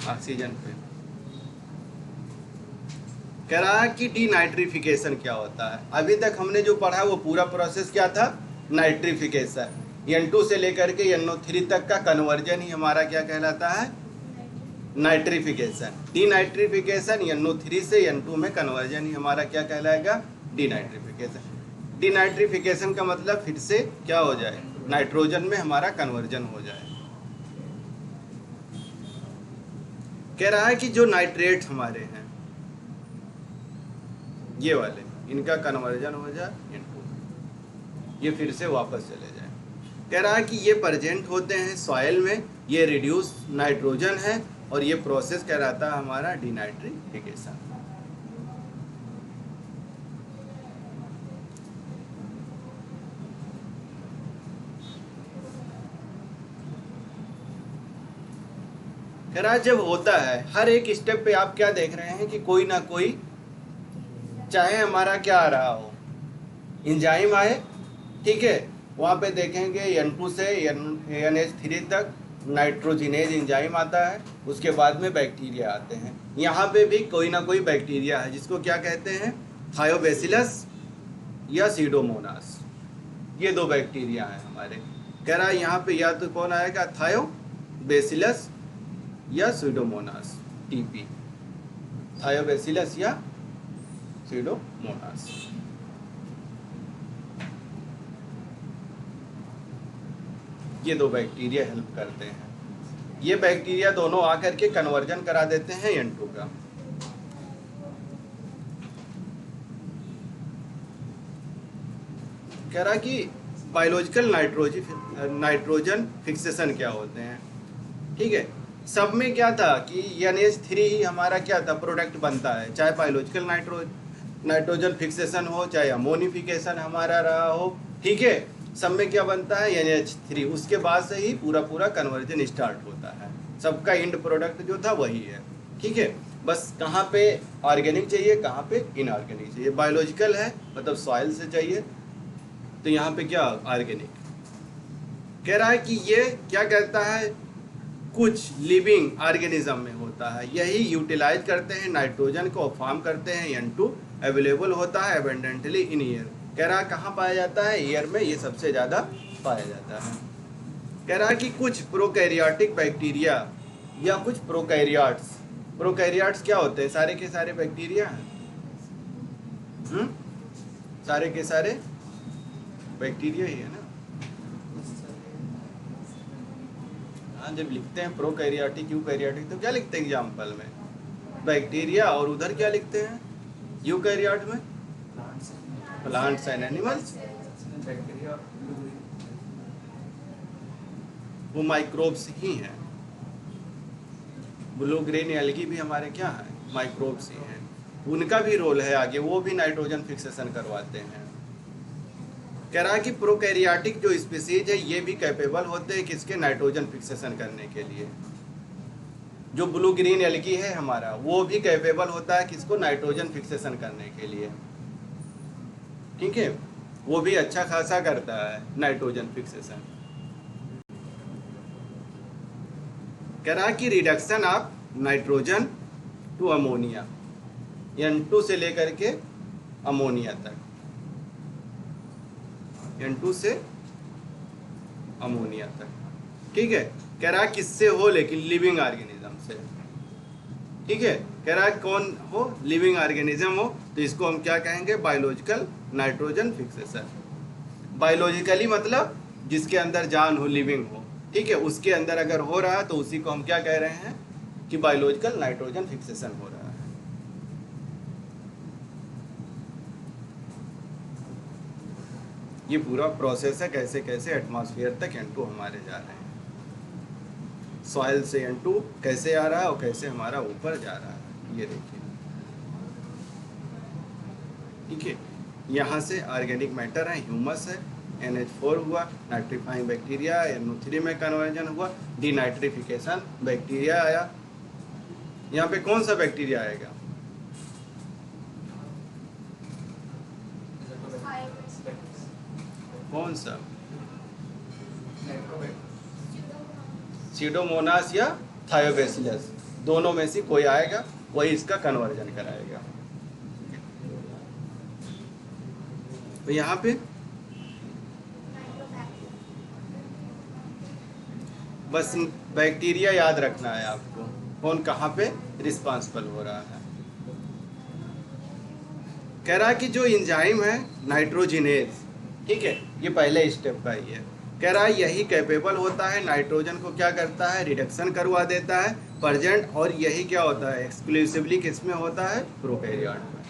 ऑक्सीजन पे। कह रहा है कि डीनाइट्रिफिकेशन क्या होता है। अभी तक हमने जो पढ़ा वो पूरा प्रोसेस क्या था, नाइट्रिफिकेशन। N2 से लेकर के NO3 तक का कन्वर्जन ही हमारा क्या कहलाता है, नाइट्रिफिकेशन। डीनाइट्रिफिकेशन, NO3 से N2 में कन्वर्जन ही हमारा क्या कहलाएगा, डीनाइट्रिफिकेशन। डीनाइट्रिफिकेशन का मतलब फिर से क्या हो जाए, नाइट्रोजन में हमारा कन्वर्जन हो जाए। कह रहा है कि जो नाइट्रेट हमारे हैं ये वाले, इनका कन्वर्जन हो जाए N2, ये फिर से वापस चले जाए। कह रहा है कि ये प्रेजेंट होते हैं सॉइल में, ये रिड्यूस नाइट्रोजन है और ये प्रोसेस कहलाता है हमारा डीनाइट्रिफिकेशन। कह रहा है जब होता है हर एक स्टेप पे आप क्या देख रहे हैं कि कोई ना कोई, चाहे हमारा क्या आ रहा हो, एंजाइम आए, ठीक है, वहाँ पे देखेंगे N2 से NH3 तक नाइट्रोजिनेज एंजाइम आता है, उसके बाद में बैक्टीरिया आते हैं। यहाँ पे भी कोई ना कोई बैक्टीरिया है जिसको क्या कहते हैं, थायोबैसिलस या सीडोमोनास। ये दो बैक्टीरिया हैं हमारे। कह रहा है यहाँ पे या तो कौन आएगा, थायोबैसिलस या सीडोमोनास, TP, थायोबैसिलस या सीडोमोनास। ये दो बैक्टीरिया हेल्प करते हैं। ये बैक्टीरिया दोनों आकर के कन्वर्जन करा देते हैं N2 का। कह रहा कि बायोलॉजिकल नाइट्रोजन फिक्सेशन क्या होते हैं। ठीक है, सब में क्या था कि NH3 ही हमारा क्या था, प्रोडक्ट बनता है, चाहे बायोलॉजिकल नाइट्रोजन फिक्सेशन हो, चाहे अमोनिफिकेशन हमारा रहा हो। ठीक है, सब में क्या बनता है, NH3। उसके बाद से ही पूरा कन्वर्जन स्टार्ट होता है। सबका एंड प्रोडक्ट जो था वही है। ठीक है, बस कहाँ पे ऑर्गेनिक चाहिए, कहाँ पे इनऑर्गेनिक चाहिए। बायोलॉजिकल है मतलब सॉइल से चाहिए, तो यहाँ पे क्या ऑर्गेनिक। कह रहा है कि ये क्या करता है, कुछ लिविंग ऑर्गेनिज्म में होता है, यही यूटिलाइज करते हैं नाइट्रोजन को, फॉर्म करते हैं N2, अवेलेबल होता है एबंडेंटली इन एयर। कह रहा है कहाँ पाया जाता है, एयर में ये सबसे ज़्यादा पाया जाता है। कह रहा है कि कुछ प्रोकैरियोटिक बैक्टीरिया या कुछ प्रोकैरियोट्स क्या होते हैं, सारे के सारे बैक्टीरिया हैं। सारे के सारे बैक्टीरिया ही है ना। हाँ, जब लिखते हैं प्रोकैरियोटिक यूकैरियोटिक तो क्या लिखते हैं एग्जाम्पल में, बैक्टीरिया, और उधर क्या लिखते हैं यूकैरियोट में, प्लांट्स एंड एनिमल्स। वो माइक्रोब्स ही हैं। ब्लू ग्रीन एल्गी भी हमारे क्या है, माइक्रोब्स ही हैं। उनका भी रोल है आगे, वो भी नाइट्रोजन फिक्सेशन करवाते हैं। कह रहा है कि प्रोकैरियोटिक जो स्पीसीज है ये भी कैपेबल होते हैं किसके, नाइट्रोजन फिक्सेशन करने के लिए। जो ब्लू ग्रीन एल्गी है हमारा, वो भी कैपेबल होता है किसको, नाइट्रोजन फिक्सेशन करने के लिए। ठीक है, वो भी अच्छा खासा करता है नाइट्रोजन फिक्सेशन। कह रहा है कि reduction of nitrogen to ammonia, N2 से लेकर के अमोनिया तक, N2 से अमोनिया तक। ठीक है, कह रहा है किससे हो, लेकिन लिविंग ऑर्गेनिज्म से। ठीक है, कह रहा है कौन हो, लिविंग ऑर्गेनिज्म हो, तो इसको हम क्या कहेंगे, बायोलॉजिकल नाइट्रोजन फिक्सेशन। बायोलॉजिकली मतलब जिसके अंदर जान हो, लिविंग हो। ठीक है, उसके अंदर अगर हो रहा है तो उसी को हम क्या कह रहे हैं कि बायोलॉजिकल नाइट्रोजन फिक्सेशन हो रहा है। ये पूरा प्रोसेस है, कैसे कैसे एटमॉस्फेयर तक N2 हमारे जा रहे हैं, सॉइल से N2 कैसे आ रहा है और कैसे हमारा ऊपर जा रहा है, ये देखिए। ठीक है, यहाँ से ऑर्गेनिक मैटर है, ह्यूमस है, NH4 हुआ, नाइट्रीफाइंग बैक्टीरिया, NO3 में कन्वर्जन हुआ, डीनाइट्रिफिकेशन बैक्टीरिया आया। यहाँ पे कौन सा बैक्टीरिया आएगा, कौन सा, सीडोमोनास या थायोबैसिलस, दोनों में से कोई आएगा, वही इसका कन्वर्जन कराएगा। तो यहाँ पे बस बैक्टीरिया याद रखना है आपको, कौन कहाँ पे रिस्पॉन्सिबल हो रहा है। कह रहा है कि जो एंजाइम है नाइट्रोजिनेज, ठीक है, ये पहले स्टेप का ही है। कह रहा है यही कैपेबल होता है, नाइट्रोजन को क्या करता है, रिडक्शन करवा देता है प्रेजेंट, और यही क्या होता है, एक्सक्लूसिवली किसमें होता है, प्रोकैरियोट में।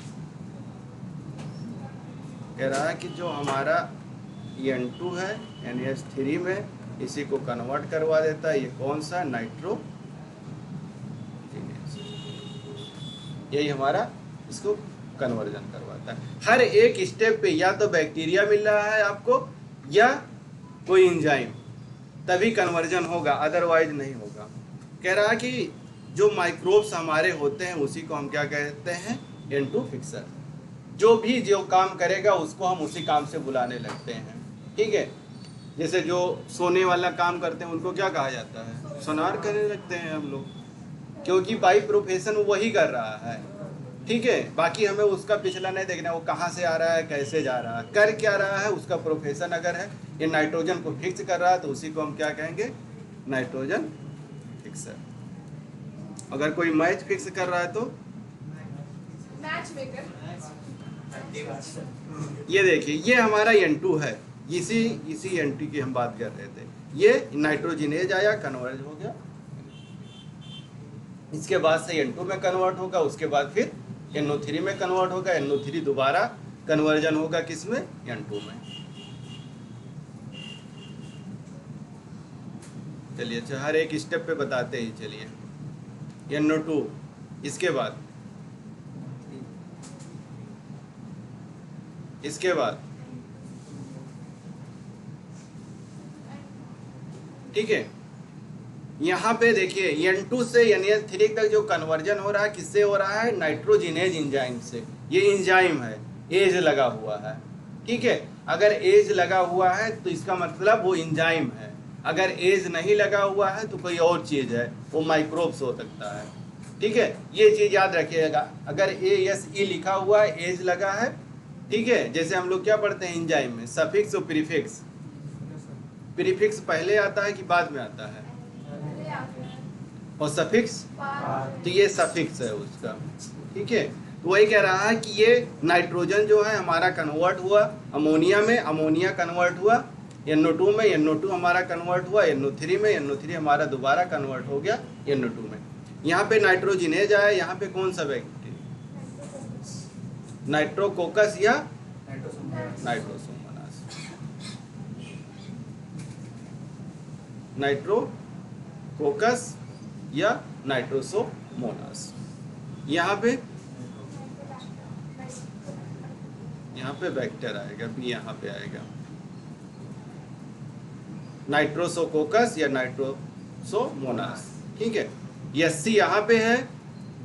कह रहा है कि जो हमारा N2 है NH3 में, इसी को कन्वर्ट करवा देता है, ये कौन सा, नाइट्रोजिनेज, यही हमारा इसको कन्वर्जन करवाता है। हर एक स्टेप पे या तो बैक्टीरिया मिल रहा है आपको या कोई एंजाइम, तभी कन्वर्जन होगा, अदरवाइज नहीं होगा। कह रहा है कि जो माइक्रोब्स हमारे होते हैं उसी को हम क्या कहते हैं, N2 फिक्सर। जो भी जो काम करेगा उसको हम उसी काम से बुलाने लगते हैं। ठीक है, जैसे जो सोने वाला काम करते हैं उनको क्या कहा जाता है, सोनार करने लगते हैं हम लोग, क्योंकि बाई प्रोफेशन वही कर रहा है। ठीक है, बाकी हमें उसका पिछला नहीं देखना, वो कहाँ से आ रहा है, कैसे जा रहा है, कर क्या रहा है, उसका प्रोफेशन अगर है ये नाइट्रोजन को फिक्स कर रहा है तो उसी को हम क्या कहेंगे, नाइट्रोजन फिक्सर। अगर कोई मैच फिक्स कर रहा है तो मैच मेकर। ये देखिए, ये हमारा N2 है, इसी N2 की हम बात कर रहे थे। ये नाइट्रोजिनेज आया, कन्वर्ज हो गया, इसके बाद से N2 में कन्वर्ट होगा, उसके बाद फिर NO3 में कन्वर्ट होगा, NO3 दोबारा कन्वर्जन होगा किसमें, N2 में। चलिए अच्छा हर एक स्टेप पे बताते ही चलिए। NO2 इसके बाद ठीक है। यहाँ पे देखिए N2 से NH3 तक जो कन्वर्जन हो रहा है किससे हो रहा है, नाइट्रोजिनेज इंजाइम से। ये इंजाइम है, एज लगा हुआ है, ठीक है। अगर एज लगा हुआ है तो इसका मतलब वो इंजाइम है, अगर एज नहीं लगा हुआ है तो कोई और चीज़ है, वो माइक्रोब्स हो सकता है, ठीक है। ये चीज़ याद रखिएगा, अगर ASE लिखा हुआ है, एज लगा है, ठीक है। जैसे हम लोग क्या पढ़ते हैं इंजाइम में, सफिक्स और प्रीफिक्स। प्रीफिक्स पहले आता है कि बाद में आता है, और सफिक्स, तो ये सफिक्स है उसका, ठीक है। तो वही कह रहा है कि ये नाइट्रोजन जो है हमारा कन्वर्ट हुआ अमोनिया में, अमोनिया कन्वर्ट हुआ NO2 में, NO2 हमारा कन्वर्ट हुआ NO3 में, NO3 हमारा दोबारा कन्वर्ट हो गया NO2 में। यहाँ पे नाइट्रोजिनेज आया, यहाँ पे कौन सा बैक्टीरिया, नाइट्रोकोकस या नाइट्रोसोमोनास, नाइट्रोकोकस या नाइट्रोसोमोनास। यहाँ पे वेक्टर आएगा, बी यहाँ पे आएगा, नाइट्रोसोकोकस या नाइट्रोसोमोनास, ठीक है। SC यहाँ पे है,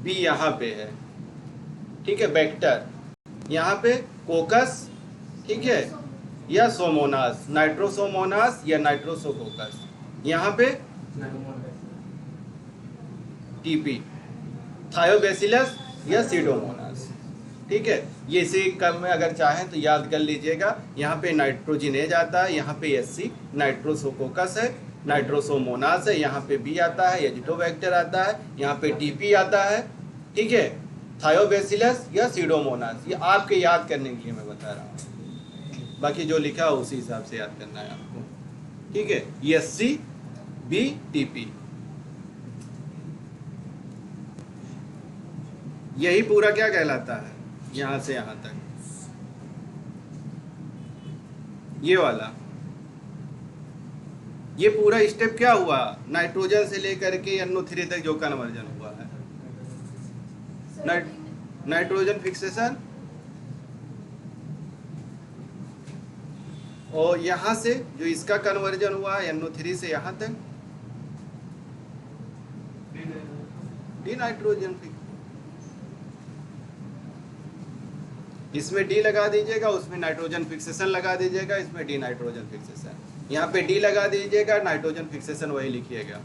बी यहाँ पे है, ठीक है। वेक्टर यहाँ पे कोकस, ठीक है, या सोमोनास, नाइट्रोसोमोनास या नाइट्रोसोकोकस। यहाँ पे TP, थायोबैसिलस या सीडोमोनास, ठीक है। ये इसी क्रम में अगर चाहें तो याद कर लीजिएगा। यहाँ पे नाइट्रोजिनेज आता है, यहाँ पे SC नाइट्रोसोकोकस है, नाइट्रोसोमोनास है, यहाँ पे B आता है, एजिटोबैक्टर आता है, यहाँ पे TP आता है, ठीक है। थायोबैसिलस या सीडोमोनास, ये आपके याद करने के लिए मैं बता रहा हूँ, बाकी जो लिखा है उसी हिसाब से याद करना है आपको, ठीक है। SC B TP, यही पूरा क्या कहलाता है, यहाँ से यहाँ तक ये वाला, ये पूरा स्टेप क्या हुआ, नाइट्रोजन से लेकर के NO3 तक जो कन्वर्जन हुआ है, नाइट्रोजन फिक्सेशन, और यहाँ से जो इसका कन्वर्जन हुआ है NO3 से यहाँ तक डी नाइट्रोजन फिक्स, इसमें D लगा दीजिएगा, उसमें नाइट्रोजन फिक्सेशन लगा दीजिएगा, इसमें डी नाइट्रोजन फिक्सेशन, यहाँ पे D लगा दीजिएगा, नाइट्रोजन फिक्सेशन वही लिखिएगा।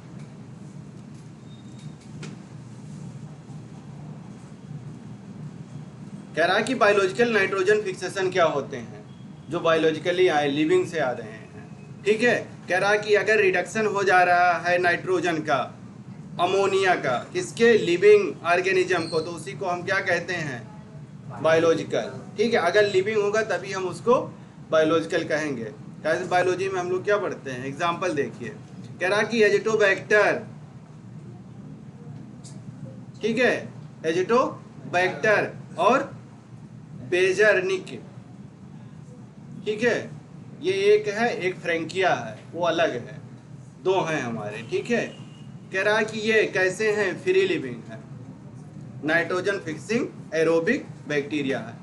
कह रहा है कि बायोलॉजिकल नाइट्रोजन फिक्सेशन क्या होते हैं, जो बायोलॉजिकली आए, लिविंग से आ रहे हैं, ठीक है। कह रहा है कि अगर रिडक्शन हो जा रहा है नाइट्रोजन का, अमोनिया का, किसके, लिविंग ऑर्गेनिज्म को, तो उसी को हम क्या कहते हैं, बायोलॉजिकल, ठीक है। अगर लिविंग होगा तभी हम उसको बायोलॉजिकल कहेंगे। कैसे बायोलॉजी में हम लोग क्या पढ़ते हैं, एग्जाम्पल देखिए। कह रहा कि एजिटोबैक्टर, ठीक है, एजिटोबैक्टर और बेजरनिक, ठीक है। ये एक है, एक फ्रैंकिया है, वो अलग है, दो हैं हमारे, ठीक है। कह रहा कि ये कैसे हैं, फ्री लिविंग है, नाइट्रोजन फिक्सिंग एरोबिक बैक्टीरिया है।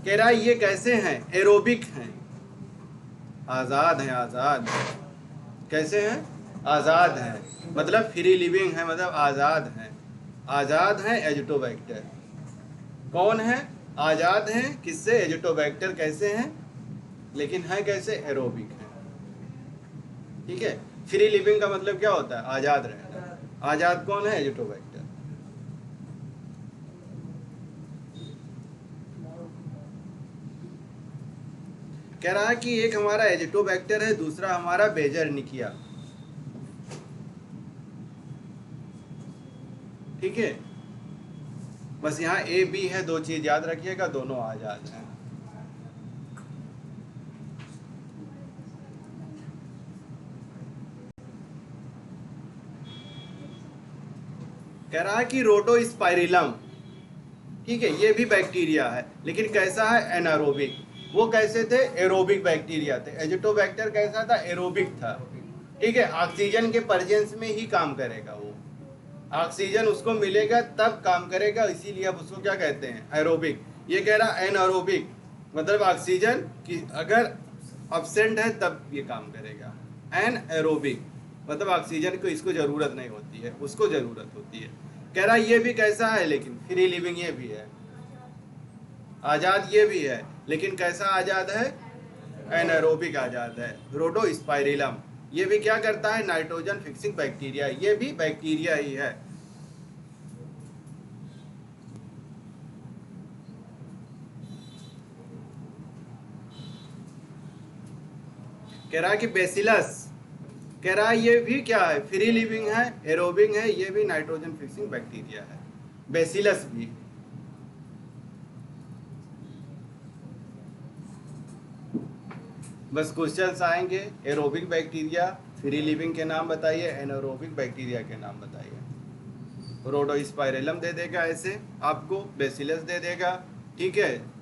कह रहा है ये कैसे हैं, एरोबिक हैं, आज़ाद हैं, आज़ाद, कैसे हैं, आज़ाद हैं, मतलब फ्री लिविंग है, मतलब आज़ाद हैं, आज़ाद हैं एजिटोबैक्टर। कौन है, आज़ाद हैं, किससे, एजिटोबैक्टर। कैसे हैं, लेकिन है कैसे, एरोबिक है, ठीक है। फ्री लिविंग का मतलब क्या होता है, आज़ाद रहना, आज़ाद कौन है, एजिटोबैक्टर। कह रहा है कि एक हमारा एजिटोबैक्टर है, दूसरा हमारा बेजरनिकिया, ठीक है। बस यहाँ A B है, दो चीज याद रखिएगा, दोनों आजाद हैं। कह रहा है कि रोडोस्पाइरिलम, ठीक है, ये भी बैक्टीरिया है, लेकिन कैसा है, एनारोबिक। वो कैसे थे, एरोबिक बैक्टीरिया थे। एजिटोबैक्टर कैसा था, एरोबिक था, ठीक है, ऑक्सीजन के प्रेजेंस में ही काम करेगा वो, ऑक्सीजन उसको मिलेगा तब काम करेगा, इसीलिए अब उसको क्या कहते हैं, एरोबिक। ये कह रहा एनारोबिक, मतलब ऑक्सीजन की अगर अब्सेंट है तब ये काम करेगा। एन एरोबिक मतलब ऑक्सीजन को इसको ज़रूरत नहीं होती है, उसको ज़रूरत होती है। कह रहा ये भी कैसा है, लेकिन फ्री लिविंग ये भी है, आज़ाद ये भी है, लेकिन कैसा आज़ाद है, एनारोबिक आज़ाद है। रोडोस्पाइरिलम ये भी क्या करता है, नाइट्रोजन फिक्सिंग बैक्टीरिया, ये भी बैक्टीरिया ही है। कह रहा है कि बेसिलस, कह रहा है ये भी क्या है, फ्री लिविंग है, एरोबिक है, ये भी नाइट्रोजन फिक्सिंग बैक्टीरिया है, बेसिलस भी। बस क्वेश्चंस आएंगे, एरोबिक बैक्टीरिया, फ्री लिविंग के नाम बताइए, एनारोबिक बैक्टीरिया के नाम बताइए। रोडोस्पाइरिलम दे देगा ऐसे आपको, बेसिलस दे देगा, ठीक है,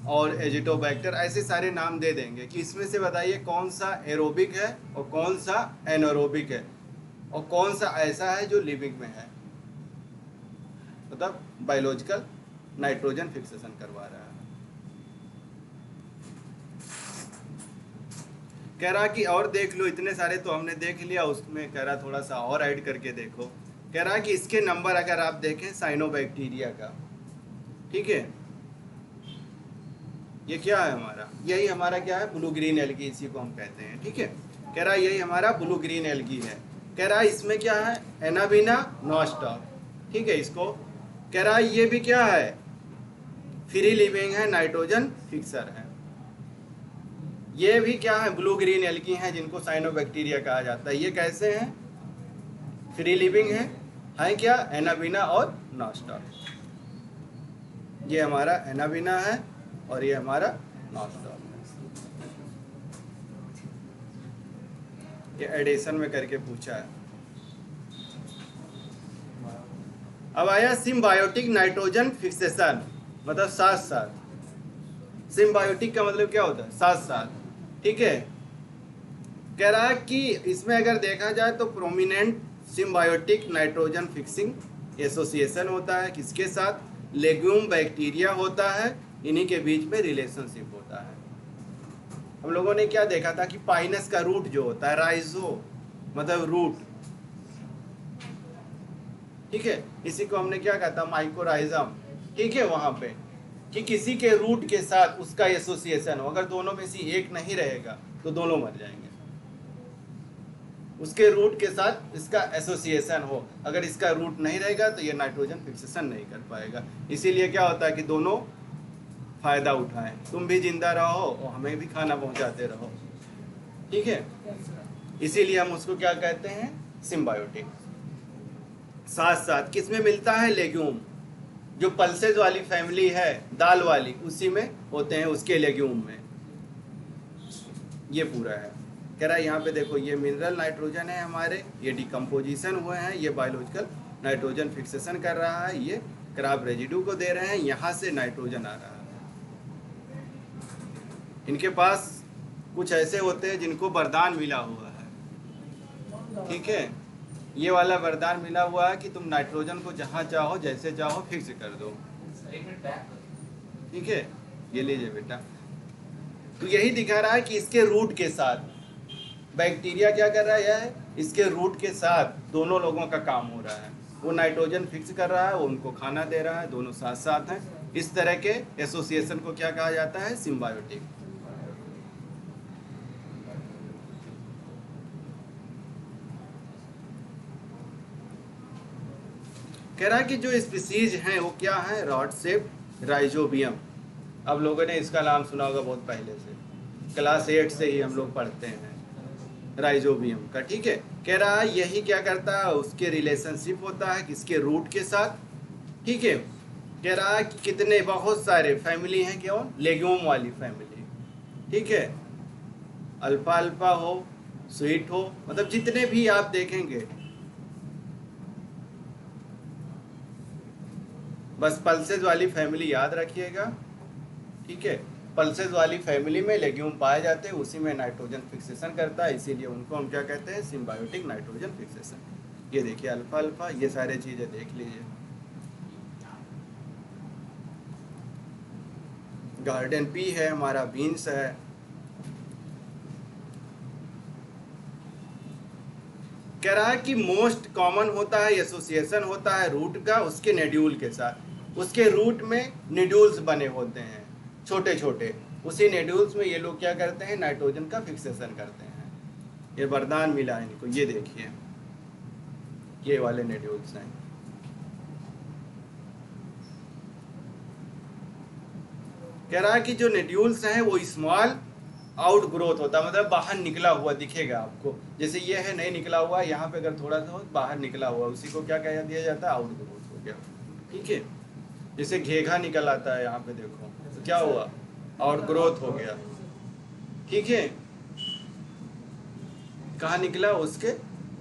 और एजिटोबैक्टर, ऐसे सारे नाम दे देंगे कि इसमें से बताइए कौन सा एरोबिक है और कौन सा एनारोबिक है और कौन सा ऐसा है जो लिविंग में है, मतलब बायोलॉजिकल नाइट्रोजन फिक्सेशन करवा रहा है। कह रहा कि और देख लो, इतने सारे तो हमने देख लिया, उसमें कह रहा थोड़ा सा और ऐड करके देखो। कह रहा कि इसके नंबर अगर आप देखें साइनोबैक्टीरिया का, ठीक है, ये क्या है हमारा, यही हमारा क्या है, ब्लू ग्रीन एल्गी, इसी को हम कहते हैं, ठीक है। कह रहा यही हमारा ब्लू ग्रीन एल्गी है। कह रहा इसमें क्या है, एनाबिना नॉस्टॉक, ठीक है, इसको कह रहा ये भी क्या है, फ्री लिविंग है, नाइट्रोजन फिक्सर है। ये भी क्या है, ब्लू ग्रीन एल्गी हैं, जिनको साइनोबैक्टीरिया कहा जाता है। ये कैसे हैं, फ्री लिविंग है क्या, एनाबिना और नॉस्टॉक। ये हमारा एनाबिना है और ये हमारा नॉस्टॉक है। ये एडिशन में करके पूछा है। अब आया सिम्बायोटिक नाइट्रोजन फिक्सेशन, मतलब साथ साथ। सिम्बायोटिक का मतलब क्या होता है, साथ साथ, ठीक है। कह रहा है कि इसमें अगर देखा जाए तो prominent symbiotic nitrogen fixing association होता है, किसके साथ, लेग्यूम बैक्टीरिया होता है, इन्हीं के बीच में रिलेशनशिप होता है। हम लोगों ने क्या देखा था कि पाइनस का रूट जो होता है, राइजो मतलब रूट, ठीक है, इसी को हमने क्या कहा था, माइकोराइजम, ठीक है, वहां पे कि किसी के रूट के साथ उसका एसोसिएशन हो, अगर दोनों में से एक नहीं रहेगा तो दोनों मर जाएंगे। उसके रूट के साथ इसका एसोसिएशन हो, अगर इसका रूट नहीं रहेगा तो ये नाइट्रोजन फिक्सेशन नहीं कर पाएगा। इसीलिए क्या होता है कि दोनों फायदा उठाएं, तुम भी जिंदा रहो और हमें भी खाना पहुंचाते रहो, ठीक है। इसीलिए हम उसको क्या कहते हैं, सिम्बायोटिक। साथ साथ किसमें मिलता है, लेग्यूम, जो पल्सेज वाली फैमिली है, दाल वाली, उसी में होते हैं, उसके लेग्यूम में। ये पूरा है। कह रहा है यहाँ पे देखो, ये मिनरल नाइट्रोजन है हमारे, ये डिकम्पोजिशन हुए हैं, ये बायोलॉजिकल नाइट्रोजन फिक्सेशन कर रहा है, ये क्रॉप रेजिड्यू को दे रहे हैं, यहाँ से नाइट्रोजन आ रहा है। इनके पास कुछ ऐसे होते हैं जिनको वरदान मिला हुआ है, ठीक है, ये वाला वरदान मिला हुआ है कि तुम नाइट्रोजन को जहाँ चाहो जैसे चाहो फिक्स कर दो, ठीक है। ये लीजिए बेटा, तो यही दिखा रहा है कि इसके रूट के साथ बैक्टीरिया क्या कर रहा है, इसके रूट के साथ दोनों लोगों का काम हो रहा है, वो नाइट्रोजन फिक्स कर रहा है, वो उनको खाना दे रहा है, दोनों साथ साथ हैं। इस तरह के एसोसिएशन को क्या कहा जाता है, सिम्बायोटिक। कह रहा है कि जो स्पीसीज हैं वो क्या है, रॉड शेप राइजोबियम। अब लोगों ने इसका नाम सुना होगा बहुत पहले से, क्लास 8 से ही हम लोग पढ़ते हैं राइजोबियम का, ठीक है। कह रहा है यही क्या करता है, उसके रिलेशनशिप होता है किसके, रूट के साथ, ठीक है। कह रहा है कि कितने, बहुत सारे फैमिली हैं, क्यों, लेग्यूम वाली फैमिली, ठीक है, अल्फा अल्फा हो, स्वीट हो, मतलब जितने भी आप देखेंगे बस पल्सेस वाली फैमिली याद रखिएगा, ठीक है। पल्सेस वाली फैमिली में लेग्यूम पाए जाते हैं, उसी में नाइट्रोजन फिक्सेशन करता है, इसीलिए उनको हम क्या कहते हैं, सिम्बायोटिक नाइट्रोजन फिक्सेशन। ये देखिए अल्फा अल्फा, ये सारे चीज़ें देख लीजिए। गार्डन पी है हमारा, बीन्स है। कह रहा है कि मोस्ट कॉमन होता है एसोसिएशन होता है रूट का उसके नेड्यूल के साथ। उसके रूट में नेड्यूल्स बने होते हैं छोटे छोटे, उसी नेड्यूल्स में ये लोग क्या करते हैं, नाइट्रोजन का फिक्सेशन करते हैं। ये वरदान मिला है इनको, ये देखिए ये वाले नेड्यूल्स हैं। कह रहा है कि जो नेड्यूल्स हैं वो स्मॉल आउट ग्रोथ होता है, मतलब बाहर निकला हुआ दिखेगा आपको। जैसे ये है नहीं निकला हुआ, यहाँ पे अगर थोड़ा सा बाहर निकला हुआ, उसी को क्या कह दिया जाता है, आउट ग्रोथ हो गया, ठीक है। जैसे घेघा निकल आता है यहाँ पे देखो, तो क्या हुआ, आउट ग्रोथ हो गया, ठीक है। कहाँ निकला, उसके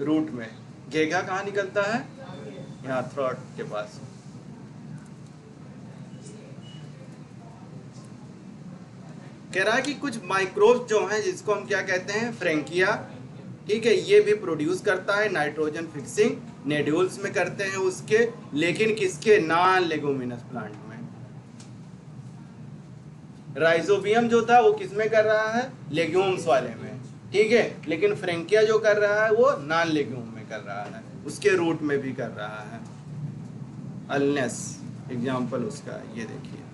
रूट में। घेघा कहाँ निकलता है, यहाँ थ्रोट के पास। कह रहा है कि कुछ माइक्रोब्स जो हैं जिसको हम क्या कहते हैं, फ्रेंकिया, ठीक है, ये भी प्रोड्यूस करता है नाइट्रोजन फिक्सिंग, नेड्यूल्स में करते हैं उसके, लेकिन किसके, नॉन लेगुमिनस प्लांट में। राइजोबियम जो था वो किस में कर रहा है, लेग्यूम्स वाले में, ठीक है, लेकिन फ्रेंकिया जो कर रहा है वो नॉन लेग्यूम में कर रहा है, उसके रूट में भी कर रहा है। अल्नेस एग्जाम्पल उसका, ये देखिए।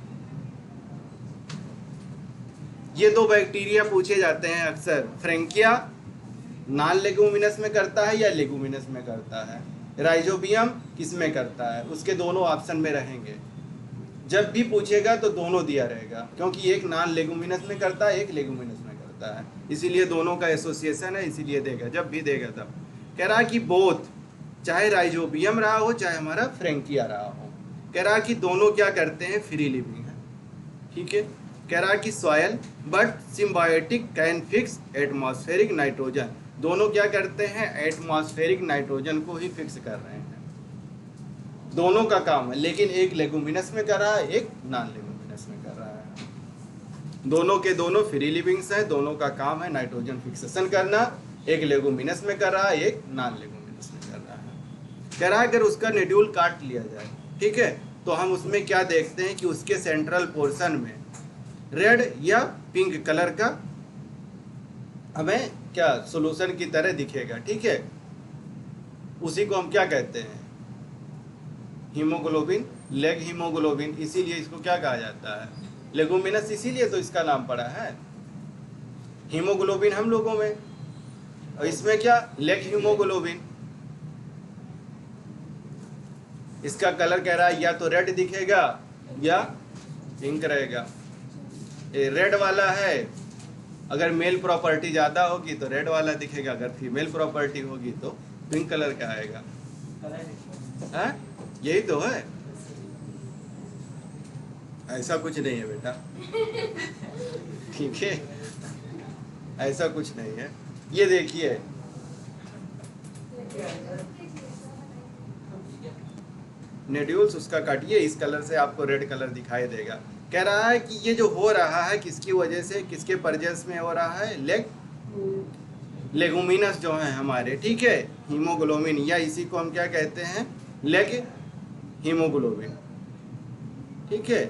ये दो बैक्टीरिया पूछे जाते हैं अक्सर, फ्रेंकिया नॉन लेगुमिनस में करता है या लेगुमिनस में करता है, राइजोबियम किस में करता है, उसके दोनों ऑप्शन में रहेंगे। जब भी पूछेगा तो दोनों दिया रहेगा, क्योंकि एक नॉन लेगुमिनस में करता है, एक लेगुमिनस में करता है, इसीलिए दोनों का एसोसिएशन है, इसीलिए देगा, जब भी देगा तब। कह रहा है कि बोथ, चाहे राइजोबियम रहा हो चाहे हमारा फ्रेंकिया रहा हो, कह रहा है कि दोनों क्या करते हैं, फ्री लिविंग है, ठीक है। कह रहा है कि soil but symbiotic can fix atmospheric nitrogen, दोनों क्या करते हैं, एटमॉस्फेरिक नाइट्रोजन को ही फिक्स कर रहे हैं, दोनों का काम है, लेकिन एक लेगुमिनस में कर रहा है, एक नॉन लेगुमिनस में कर रहा है। दोनों के दोनों फ्री लिविंग्स हैं, दोनों का काम है नाइट्रोजन फिक्सेशन करना, एक लेगुमिनस में कर रहा है, एक नॉन लेगुमिनस में कर रहा है। कह रहा है अगर उसका नेड्यूल काट लिया जाए, ठीक है, तो हम उसमें क्या देखते हैं कि उसके सेंट्रल पोर्शन में रेड या पिंक कलर का हमें क्या सॉल्यूशन की तरह दिखेगा, ठीक है। उसी को हम क्या कहते हैं, हीमोग्लोबिन, लेग हीमोग्लोबिन, इसीलिए इसको क्या कहा जाता है, लेगुमिनस, इसीलिए तो इसका नाम पड़ा है। हीमोग्लोबिन हम लोगों में, और इसमें क्या, लेग हीमोग्लोबिन। इसका कलर कह रहा है या तो रेड दिखेगा या पिंक रहेगा। रेड वाला है, अगर मेल प्रॉपर्टी ज़्यादा होगी तो रेड वाला दिखेगा, अगर फीमेल प्रॉपर्टी होगी तो पिंक कलर का आएगा, है? यही तो है, ऐसा कुछ नहीं है बेटा, ठीक है, ऐसा कुछ नहीं है। ये देखिए नेड्यूल्स उसका काटिए, इस कलर से आपको रेड कलर दिखाई देगा। कह रहा है कि ये जो हो रहा है किसकी वजह से, किसके परजेंस में हो रहा है, लेगुमिनस जो है हमारे, ठीक है, हीमोग्लोबिन, या इसी को हम क्या कहते हैं, लेग हीमोग्लोबिन, ठीक है।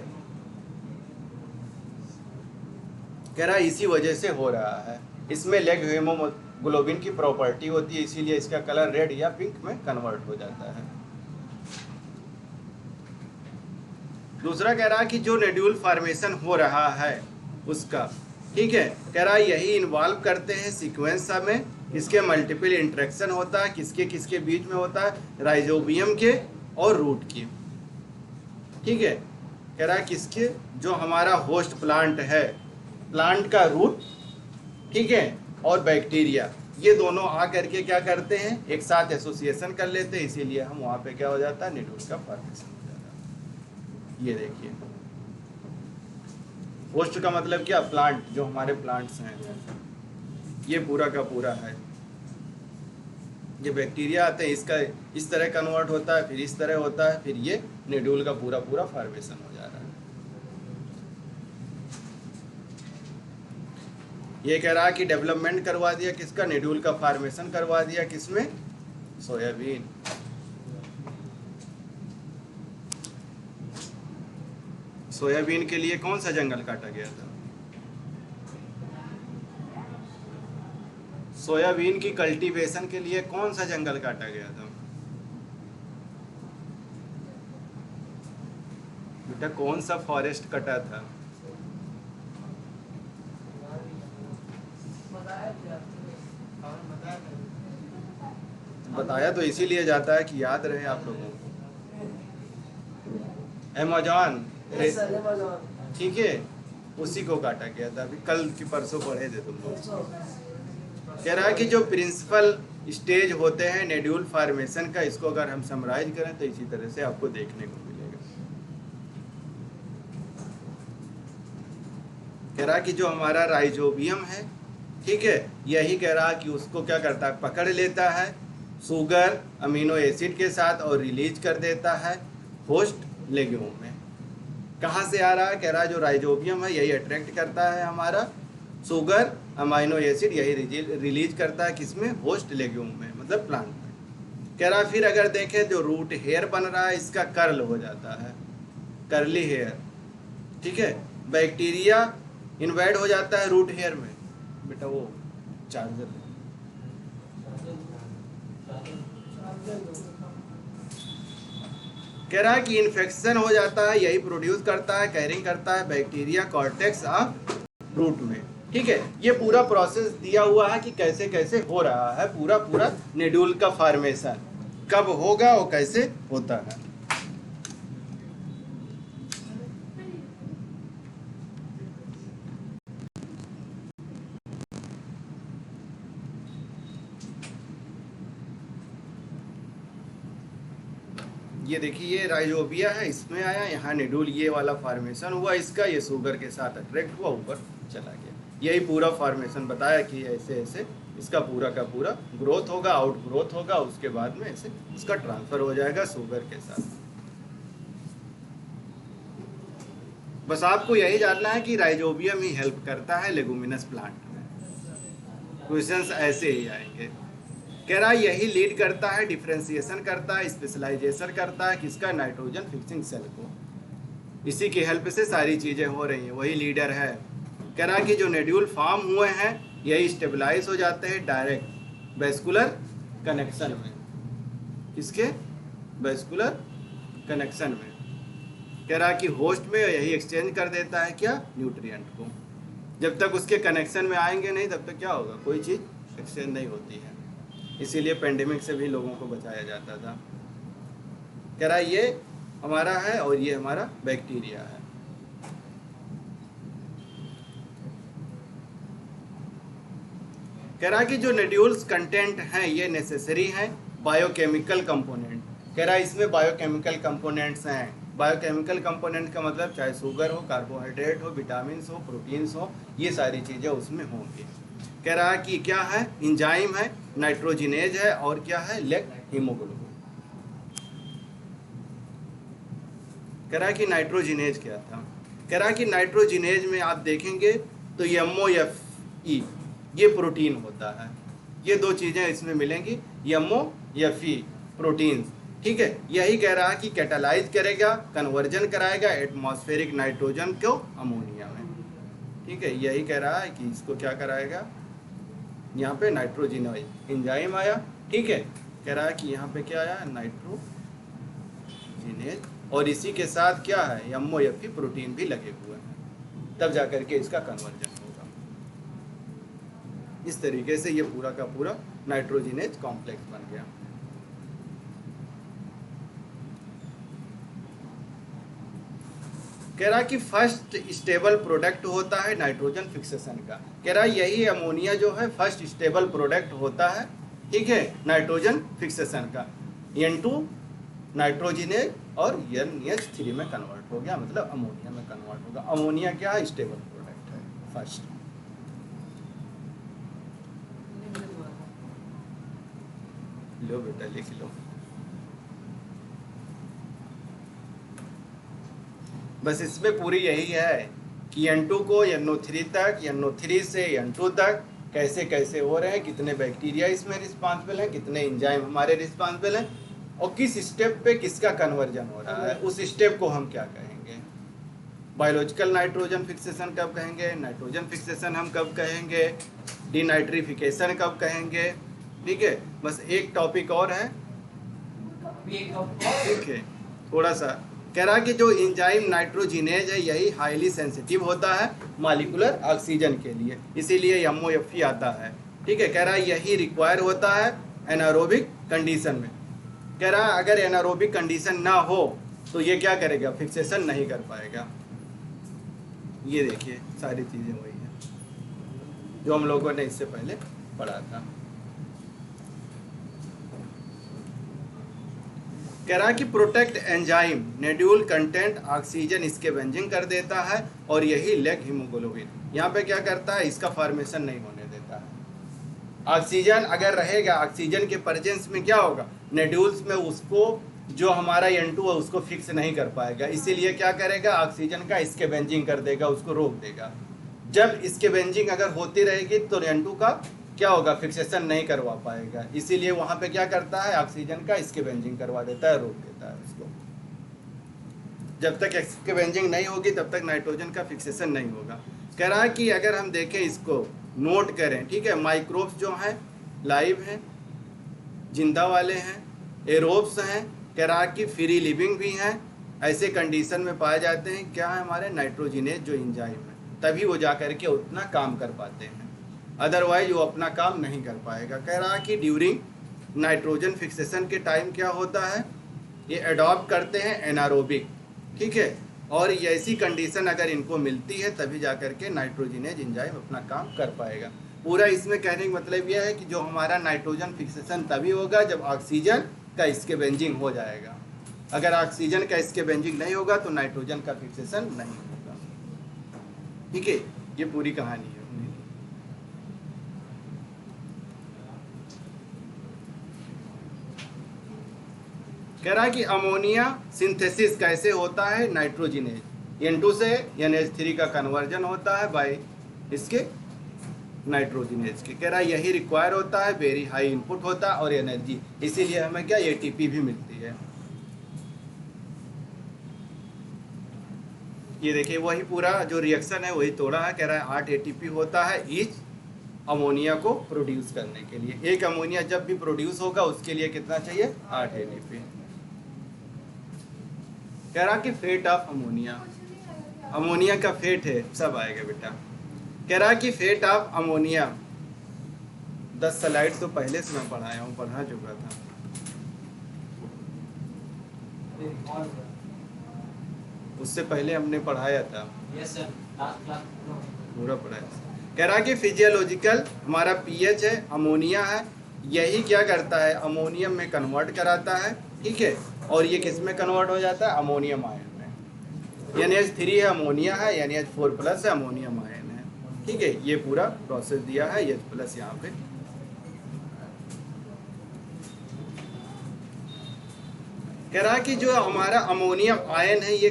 कह रहा है इसी वजह से हो रहा है, इसमें लेग हीमोग्लोबिन की प्रॉपर्टी होती है, इसीलिए इसका कलर रेड या पिंक में कन्वर्ट हो जाता है। दूसरा कह रहा है कि जो नेड्यूल फॉर्मेशन हो रहा है उसका, ठीक है, कह रहा है यही इन्वॉल्व करते हैं सीक्वेंस में, इसके मल्टीपल इंटरेक्शन होता है, किसके किसके बीच में होता है, राइजोबियम के और रूट की, ठीक है। कह रहा है किसके, जो हमारा होस्ट प्लांट है, प्लांट का रूट, ठीक है, और बैक्टीरिया, ये दोनों आ करके क्या करते हैं, एक साथ एसोसिएशन कर लेते हैं, इसीलिए हम वहाँ पे क्या हो जाता है, नेड्यूल का फॉर्मेशन हो जाता है। ये देखिए, होस्ट का मतलब क्या, प्लांट, जो हमारे प्लांट्स हैं, ये पूरा का पूरा है। ये बैक्टीरिया आते हैं, इसका इस तरह कन्वर्ट होता है, फिर इस तरह होता है, फिर ये नेड्यूल का पूरा पूरा फॉर्मेशन हो जा रहा है। ये कह रहा है कि डेवलपमेंट करवा दिया किसका, नेड्यूल का फॉर्मेशन करवा दिया किसमें, सोयाबीन। सोयाबीन के लिए कौन सा जंगल काटा गया था? सोयाबीन की कल्टीवेशन के लिए कौन सा जंगल काटा गया था? बेटा कौन सा फॉरेस्ट कटा था? बताया तो इसीलिए जाता है कि याद रहे आप लोगों को। अमेज़न, ठीक है, उसी को काटा गया था। अभी कल की परसों पढ़े थे तुम लोग। कह रहा है कि जो प्रिंसिपल स्टेज होते हैं नेड्यूल फॉर्मेशन का, इसको अगर हम समराइज करें तो इसी तरह से आपको देखने को मिलेगा। कह रहा है कि जो हमारा राइजोबियम है, ठीक है, यही कह रहा है कि उसको क्या करता है, पकड़ लेता है शुगर अमीनो एसिड के साथ और रिलीज कर देता है होस्ट लेग्यूम में। कहाँ से आ रहा है? कह रहा है जो राइजोबियम है यही अट्रैक्ट करता है हमारा शुगर अमीनो एसिड, यही रिलीज करता है किसमें, होस्ट लेग्यूम में, मतलब प्लांट में। कह रहा है फिर अगर देखें जो रूट हेयर बन रहा है इसका कर्ल हो जाता है, कर्ली हेयर, ठीक है। बैक्टीरिया इन्वाइड हो जाता है रूट हेयर में। बेटा वो चार्जर है। कह रहा है कि इन्फेक्शन हो जाता है, यही प्रोड्यूस करता है, कैरिंग करता है बैक्टीरिया कॉर्टेक्स ऑफ रूट में, ठीक है। ये पूरा प्रोसेस दिया हुआ है कि कैसे कैसे हो रहा है पूरा पूरा नेड्यूल का फॉर्मेशन, कब होगा और कैसे होता है। ये देखिए ये राइजोबिया है, इसमें आया, यहाँ नेडूल ये वाला फॉर्मेशन हुआ इसका, ये शुगर के साथ अट्रैक्ट हुआ, ऊपर चला गया। यही पूरा फॉर्मेशन बताया कि ऐसे ऐसे इसका पूरा का पूरा ग्रोथ होगा, आउट ग्रोथ होगा, उसके बाद में ऐसे इसका ट्रांसफर हो जाएगा शुगर के साथ। बस आपको यही जानना है कि राइजोबियम ही हेल्प करता है लेगुमिनस प्लांट में। क्वेश्चंस ऐसे ही आएंगे। कह रहा है यही लीड करता है, डिफ्रेंसिएशन करता है, स्पेशलाइजेशन करता है किसका, नाइट्रोजन फिक्सिंग सेल को। इसी की हेल्प से सारी चीज़ें हो रही हैं, वही लीडर है। कह रहा है कि जो नेड्यूल फॉर्म हुए हैं यही स्टेबलाइज हो जाते हैं डायरेक्ट वेस्कुलर कनेक्शन में, किसके, वेस्कुलर कनेक्शन में। कह रहा है कि होस्ट में यही एक्सचेंज कर देता है क्या, न्यूट्रिएंट को। जब तक उसके कनेक्शन में आएंगे नहीं तब तक क्या होगा, कोई चीज़ एक्सचेंज नहीं होती है। इसीलिए पेंडेमिक से भी लोगों को बचाया जाता था। कह रहा है ये हमारा है और ये हमारा बैक्टीरिया है। कह रहा है कि जो नेड्यूल्स कंटेंट हैं ये नेसेसरी हैं बायोकेमिकल कंपोनेंट। कह रहा है इसमें बायोकेमिकल कंपोनेंट्स हैं। बायोकेमिकल कंपोनेंट का मतलब चाहे शुगर हो, कार्बोहाइड्रेट हो, विटामिन्स हो, प्रोटीन्स हो, ये सारी चीज़ें उसमें होंगी। कह रहा है कि क्या है, एंजाइम है, नाइट्रोजिनेज है और क्या है, लेक हीमोग्लोबिन। कह रहा है कि नाइट्रोजिनेज क्या था। कह रहा है कि नाइट्रोजिनेज में आप देखेंगे तो MOFE ये प्रोटीन होता है। ये दो चीज़ें इसमें मिलेंगी, MOFE प्रोटीन्स, ठीक है। यही कह रहा है कि कैटालाइज करेगा, कन्वर्जन कराएगा एटमॉस्फेरिक नाइट्रोजन को अमोनिया में, ठीक है। यही कह रहा है कि इसको क्या कराएगा, यहाँ पे नाइट्रोजिनेज एंजाइम आया, ठीक है। कह रहा है कि यहाँ पे क्या आया, नाइट्रोजिनेज, और इसी के साथ क्या है, MOFE प्रोटीन भी लगे हुए हैं, तब जाकर के इसका कन्वर्जन होगा। इस तरीके से ये पूरा का पूरा नाइट्रोजिनेज कॉम्प्लेक्स बन गया। कह रहा कि फर्स्ट स्टेबल प्रोडक्ट होता है नाइट्रोजन फिक्सेशन का। कह रहा यही अमोनिया जो है फर्स्ट स्टेबल प्रोडक्ट होता है, ठीक है, नाइट्रोजन फिक्सेशन का। N2 नाइट्रोजिनेज और NH3 में कन्वर्ट हो गया, मतलब अमोनिया में कन्वर्ट होगा। अमोनिया क्या है, स्टेबल प्रोडक्ट है फर्स्ट। लो बेटा लिख लो। बस इसमें पूरी यही है कि N2 को NO3 तक, NO3 से N2 तक कैसे कैसे हो रहे हैं, कितने बैक्टीरिया इसमें रिस्पॉन्सिबल हैं, कितने एंजाइम हमारे रिस्पॉन्सिबल हैं, और किस स्टेप पे किसका कन्वर्जन हो रहा है, उस स्टेप को हम क्या कहेंगे। बायोलॉजिकल नाइट्रोजन फिक्सेशन कब कहेंगे, नाइट्रोजन फिक्सेशन हम कब कहेंगे, डीनाइट्रिफिकेशन कब कहेंगे। ठीक है, बस एक टॉपिक और है, अभी एक और ठीक है, थोड़ा सा कह रहा कि जो एंजाइम नाइट्रोजिनेज है यही हाईली सेंसिटिव होता है मॉलिक्यूलर ऑक्सीजन के लिए, इसीलिए MOFE आता है। ठीक है, कह रहा है यही रिक्वायर होता है एनारोबिक कंडीशन में। कह रहा है अगर एनारोबिक कंडीशन ना हो तो ये क्या करेगा, फिक्सेशन नहीं कर पाएगा। ये देखिए सारी चीज़ें वही हैं जो हम लोगों ने इससे पहले पढ़ा था। कह रहा कि प्रोटेक्ट एंजाइम नेड्यूल कंटेंट ऑक्सीजन इसके बेंजिंग कर देता है और यही लेग हीमोग्लोबिन यहाँ पे क्या करता है, इसका फॉर्मेशन नहीं होने देता है। ऑक्सीजन अगर रहेगा, ऑक्सीजन के प्रेजेंस में क्या होगा, नेड्यूल्स में उसको जो हमारा N2 है उसको फिक्स नहीं कर पाएगा, इसीलिए क्या करेगा, ऑक्सीजन का इसके बेंजिंग कर देगा, उसको रोक देगा। जब इसके बेंजिंग अगर होती रहेगी तो N2 का क्या होगा, फिक्सेशन नहीं करवा पाएगा, इसीलिए वहां पे क्या करता है, ऑक्सीजन का इसके बेंजिंग करवा देता है, रोक देता है उसको। जब तक इसके बेंजिंग नहीं होगी तब तक नाइट्रोजन का फिक्सेशन नहीं होगा। कह रहा है कि अगर हम देखें इसको नोट करें, ठीक है, माइक्रोब्स जो हैं लाइव हैं, जिंदा वाले हैं, एरोब्स हैं, कह रहा कि फ्री लिविंग भी हैं, ऐसे कंडीशन में पाए जाते हैं क्या है, हमारे नाइट्रोजिनेज जो एंजाइम है, तभी वो जा करके उतना काम कर पाते हैं, अदरवाइज वो अपना काम नहीं कर पाएगा। कह रहा कि ड्यूरिंग नाइट्रोजन फिक्सेशन के टाइम क्या होता है, ये अडॉप्ट करते हैं एनारोबिक, ठीक है, और ये ऐसी कंडीशन अगर इनको मिलती है तभी जा करके नाइट्रोजिनेज एंजाइम अपना काम कर पाएगा। पूरा इसमें कहने का मतलब यह है कि जो हमारा नाइट्रोजन फिक्सेशन तभी होगा जब ऑक्सीजन का इसके बेंजिंग हो जाएगा, अगर ऑक्सीजन का इसके बेंजिंग नहीं होगा तो नाइट्रोजन का फिक्सेशन नहीं होगा। ठीक है, ये पूरी कहानी है। कह रहा है कि अमोनिया सिंथेसिस कैसे होता है, नाइट्रोजिनेज N2 से NH3 का कन्वर्जन होता है बाय इसके नाइट्रोजिनेज के। कह रहा है यही रिक्वायर होता है, वेरी हाई इनपुट होता है और एनर्जी, इसीलिए हमें क्या ATP भी मिलती है। ये देखिए वही पूरा जो रिएक्शन है वही तोड़ा है। कह रहा है 8 ATP होता है ईच अमोनिया को प्रोड्यूस करने के लिए। एक अमोनिया जब भी प्रोड्यूस होगा उसके लिए कितना चाहिए, 8 ATP। कह रहा कि फेट ऑफ अमोनिया, अमोनिया का फेट है, सब आएगा बेटा। कह रहा कि फेट ऑफ अमोनिया 10 स्लाइड तो पहले से मैं पढ़ाया हूँ, पढ़ा चुका था। उससे पहले हमने पढ़ाया था, यस सर, लास्ट क्लास पूरा पढ़ाया। कह रहा कि फिजियोलॉजिकल हमारा pH है, अमोनिया है, यही क्या करता है, अमोनियम में कन्वर्ट कराता है, ठीक है, और ये किस में कन्वर्ट हो जाता है, अमोनियम आयन में। NH3 है, अमोनिया है, NH4+ है, अमोनियम आयन है, ठीक है, ये पूरा प्रोसेस दिया है, H+ यहाँ पे। कह रहा कि जो हमारा अमोनियम आयन है ये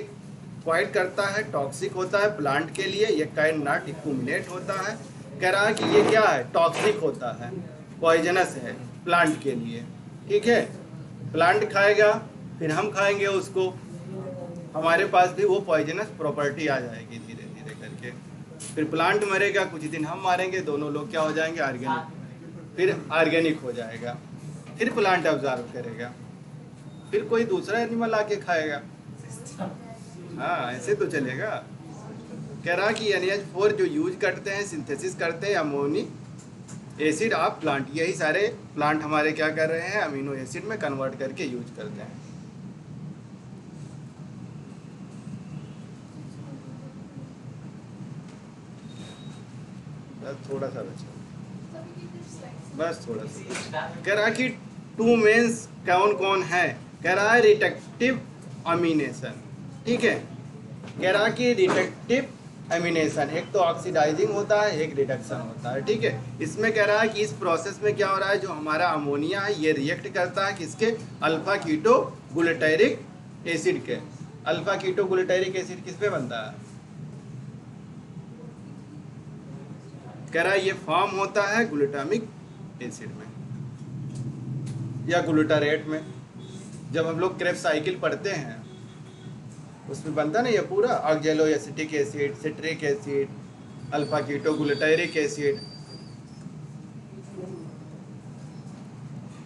क्वाइट करता है, टॉक्सिक होता है प्लांट के लिए, ये कैन नॉट एक्यूमुलेट होता है। कह रहा है कि ये क्या है, टॉक्सिक होता है, पॉइजनस है प्लांट के लिए, ठीक है, प्लांट खाएगा फिर हम खाएंगे उसको, हमारे पास भी वो पॉइजनस प्रॉपर्टी आ जाएगी धीरे धीरे करके, फिर प्लांट मरेगा, कुछ दिन हम मारेंगे, दोनों लोग क्या हो जाएंगे, ऑर्गेनिक, फिर ऑर्गेनिक हो जाएगा, फिर प्लांट ऑब्जर्व करेगा, फिर कोई दूसरा एनिमल आके खाएगा। हाँ ऐसे तो चलेगा। कह रहा कि NH4 जो यूज करते हैं, सिंथेसिस करते हैं अमोनिक एसिड ऑफ प्लांट, यही सारे प्लांट हमारे क्या कर रहे हैं, अमीनो एसिड में कन्वर्ट करके यूज करते हैं। बस थोड़ा सा बचा, बस थोड़ा सा। कह रहा कि 2 मेंस कौन कौन है, कह रहा है रिडक्टिव अमीनेशन, ठीक है, कह रहा कि रिडक्टिव एमिनेशन, एक तो ऑक्सीडाइजिंग होता है, एक रिडक्शन होता है, ठीक है। इसमें कह रहा है कि इस प्रोसेस में क्या हो रहा है, जो हमारा अमोनिया है ये रिएक्ट करता है किसके, अल्फा कीटो ग्लूटारिक एसिड के, अल्फा कीटो ग्लूटारिक एसिड किस पे बनता है? कह रहा है ये फॉर्म होता है ग्लूटामिक एसिड में या ग्लूटारेट में। जब हम लोग क्रेब साइकिल पढ़ते हैं उसमें बनता ना ये पूरा oxaloacetic acid, citric acid, alpha keto glutaric acid.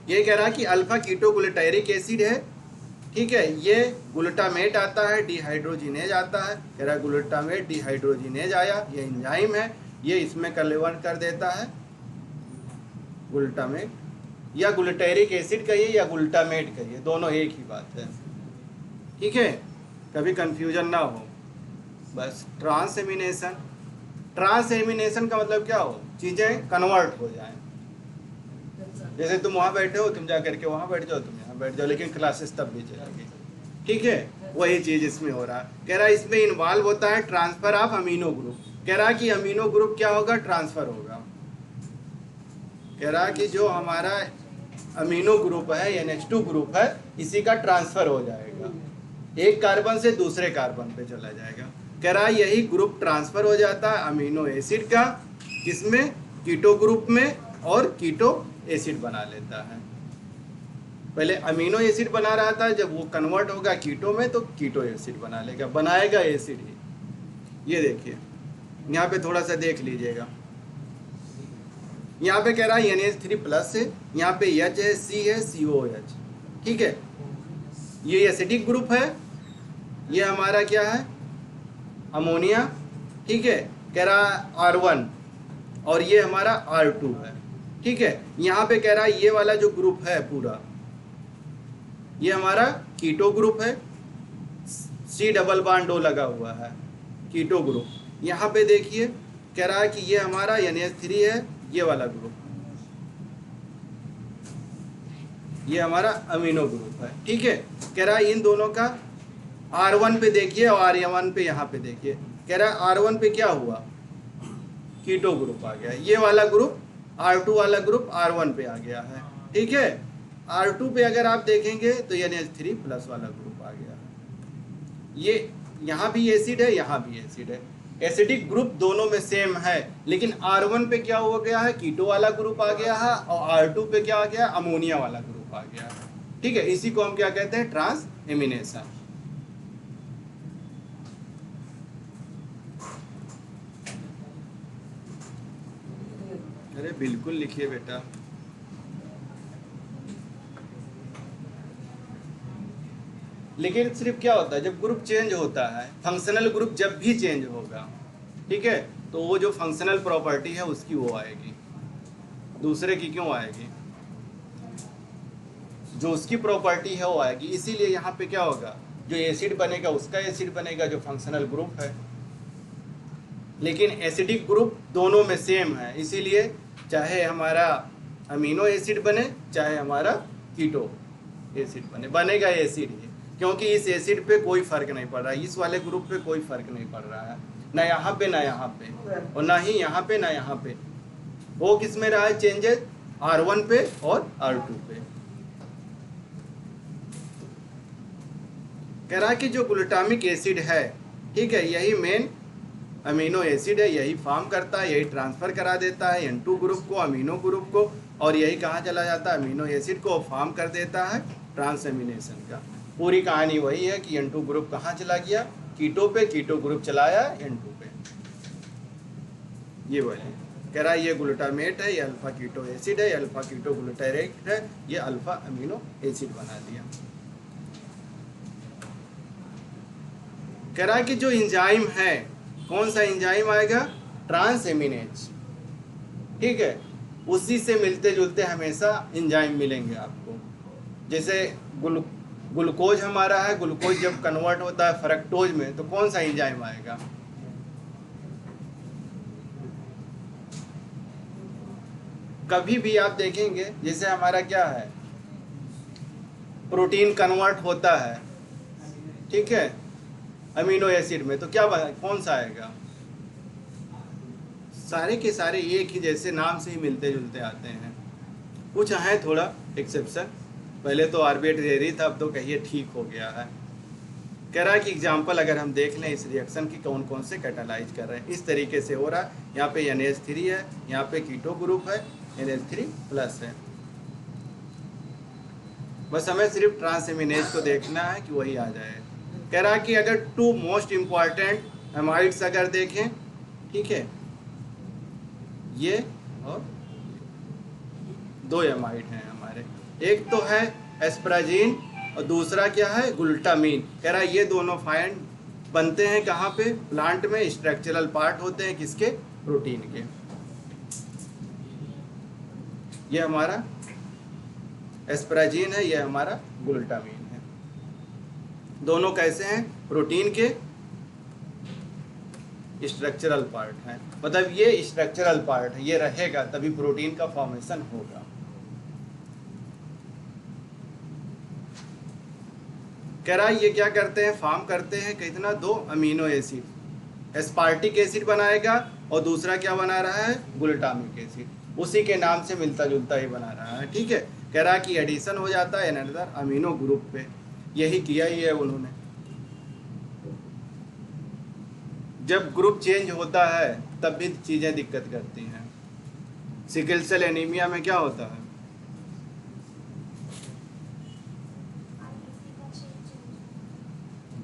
ये कह रहा है कि अल्फा कीटो ग्लूटारिक एसिड है, ठीक है। ये ग्लूटामेट आता है, डिहाइड्रोजिनेज आता है। कह रहा है ग्लूटामेट डिहाइड्रोजिनेज आया, ये एंजाइम है, ये इसमें कन्वर्ट कर देता है ग्लूटामेट, या ग्लूटारिक एसिड कहिए या ग्लूटामेट कहिए, दोनों एक ही बात है, ठीक है। कभी कंफ्यूजन ना हो बस। ट्रांसएमिनेशन, ट्रांसएमिनेशन का मतलब क्या हो? चीज़ें कन्वर्ट हो जाएं। जैसे तुम वहाँ बैठे हो, तुम जा करके वहाँ बैठ जाओ, तुम यहाँ बैठ जाओ, लेकिन क्लासेस तब भी चलेगी, ठीक है। वही चीज़ इसमें हो रहा है। कह रहा है इसमें इन्वॉल्व होता है ट्रांसफर ऑफ अमीनो ग्रुप। कह रहा है कि अमीनो ग्रुप क्या होगा? ट्रांसफर होगा। कह रहा है कि जो हमारा अमीनो ग्रुप है NH2 ग्रुप है, इसी का ट्रांसफर हो जाएगा, एक कार्बन से दूसरे कार्बन पे चला जाएगा। कह रहा है यही ग्रुप ट्रांसफर हो जाता है अमीनो एसिड का, इसमें कीटो ग्रुप में, और कीटो एसिड बना लेता है। पहले अमीनो एसिड बना रहा था, जब वो कन्वर्ट होगा कीटो में तो कीटो एसिड बना लेगा, बनाएगा एसिड ही। ये देखिए यहाँ पे थोड़ा सा देख लीजिएगा, यहाँ पे कह रहा है NH3 प्लस है, यहाँ पे H है, C है, COH, ठीक है। ये एसिडिक ग्रुप है, ये हमारा क्या है? अमोनिया, ठीक है। कह रहा है R1, और ये हमारा R2 है, ठीक है। यहाँ पे कह रहा है ये वाला जो ग्रुप है पूरा, ये हमारा कीटो ग्रुप है, C डबल बॉन्ड O लगा हुआ है, कीटो ग्रुप। यहाँ पे देखिए कह रहा है कि ये हमारा NH3 है, ये वाला ग्रुप, ये हमारा अमीनो ग्रुप है, ठीक है। कह रहा है इन दोनों का R1 पे देखिए और R1 पे यहाँ पे देखिए। कह रहा है R1 पे क्या हुआ? कीटो ग्रुप आ गया, ये वाला ग्रुप R2 वाला ग्रुप R1 पे आ गया है, ठीक है। R2 पे अगर आप देखेंगे तो NH3 प्लस वाला ग्रुप आ गया है। ये यहाँ भी एसिड है, यहाँ भी एसिड है, एसिडिक ग्रुप दोनों में सेम है, लेकिन R1 पे क्या हो गया है? कीटो वाला ग्रुप आ गया है, और R2 पे क्या आ गया? अमोनिया वाला ग्रुप आ गया है, ठीक है। इसी को हम क्या कहते हैं? ट्रांसएमिनेशन। अरे बिल्कुल लिखिए बेटा। लेकिन सिर्फ क्या होता है जब ग्रुप चेंज होता है, फंक्शनल ग्रुप जब भी चेंज होगा, ठीक है, तो वो जो फंक्शनल प्रॉपर्टी है उसकी वो आएगी, दूसरे की क्यों आएगी? जो उसकी प्रॉपर्टी है वो आएगी। इसीलिए यहाँ पे क्या होगा? जो एसिड बनेगा उसका एसिड बनेगा, जो फंक्शनल ग्रुप है। लेकिन एसिडिक ग्रुप दोनों में सेम है, इसीलिए चाहे हमारा अमीनो एसिड बने चाहे हमारा कीटो एसिड बने, बनेगा एसिड ही, क्योंकि इस एसिड पे कोई फर्क नहीं पड़ रहा है, इस वाले ग्रुप पे कोई फर्क नहीं पड़ रहा है, ना यहाँ पे ना यहाँ पे, और ना ही यहाँ पे ना यहाँ पे। वो किस में रहा है चेंजेस? R1 पे और R2 पे। कह रहा है कि जो ग्लूटामिक एसिड है, ठीक है, यही मेन अमीनो एसिड है, यही फॉर्म करता है, यही ट्रांसफर करा देता है N2 ग्रुप को, अमीनो ग्रुप को, और यही कहाँ चला जाता है? अमीनो एसिड को फॉर्म कर देता है ट्रांसएमिनेशन का। पूरी कहानी वही है कि N2 ग्रुप कहाँ चला गया? कीटो पे, कीटो ग्रुप चलाया N2 पे। ये वही कह रहा है ये ग्लूटामेट है, ये अल्फा कीटो एसिड है, ये अल्फा कीटो ग्लूटारेट है, ये अल्फा अमीनो एसिड बना दिया। कह रहा है कि जो एंजाइम है, कौन सा एंजाइम आएगा? ट्रांसएमिनेज, ठीक है। उसी से मिलते जुलते हमेशा एंजाइम मिलेंगे आपको। जैसे ग्लूकोज हमारा है, ग्लूकोज जब कन्वर्ट होता है फ्रक्टोज में तो कौन सा एंजाइम आएगा? कभी भी आप देखेंगे जैसे हमारा क्या है, प्रोटीन कन्वर्ट होता है, ठीक है, अमीनो एसिड में, तो क्या बना? कौन सा आएगा? सारे के सारे एक ही जैसे नाम से ही मिलते जुलते आते हैं। कुछ हैं थोड़ा एक्सेप्शन, पहले तो आर्बिट्रेरी था, अब तो कहिए ठीक हो गया है। कह रहा है कि एग्जाम्पल अगर हम देख लें इस रिएक्शन की कौन कौन से कैटालाइज कर रहे हैं, इस तरीके से हो रहा है। यहाँ पे NH3 है, यहाँ पे कीटो ग्रुप है, NH3 प्लस है। बस हमें सिर्फ ट्रांसएमिनेज को देखना है कि वही आ जाए। कह रहा है कि अगर 2 मोस्ट इम्पॉर्टेंट एमाइड्स अगर देखें, ठीक है, ये और 2 एमाइड हैं हमारे, एक तो है एस्पराजीन और दूसरा क्या है, ग्लूटामीन। कह रहा है ये दोनों फाइंड बनते हैं कहाँ पे, प्लांट में, स्ट्रक्चरल पार्ट होते हैं किसके, प्रोटीन के। ये हमारा एस्पराजीन है, ये हमारा ग्लूटामीन है। दोनों कैसे हैं, प्रोटीन के स्ट्रक्चरल पार्ट है, मतलब ये स्ट्रक्चरल पार्ट है, ये रहेगा तभी प्रोटीन का फॉर्मेशन होगा। कह रहा है ये क्या करते हैं, फॉर्म करते हैं कितना, 2 अमीनो एसिड। एस्पार्टिक एसिड बनाएगा और दूसरा क्या बना रहा है, ग्लूटामिक एसिड, उसी के नाम से मिलता जुलता ही बना रहा है, ठीक है। कह रहा है कि एडिशन हो जाता है अनदर अमीनो ग्रुप पे, यही किया ही है उन्होंने। जब ग्रुप चेंज होता है तब भी चीजें दिक्कत करती हैं। सिकल सेल एनीमिया में क्या होता है,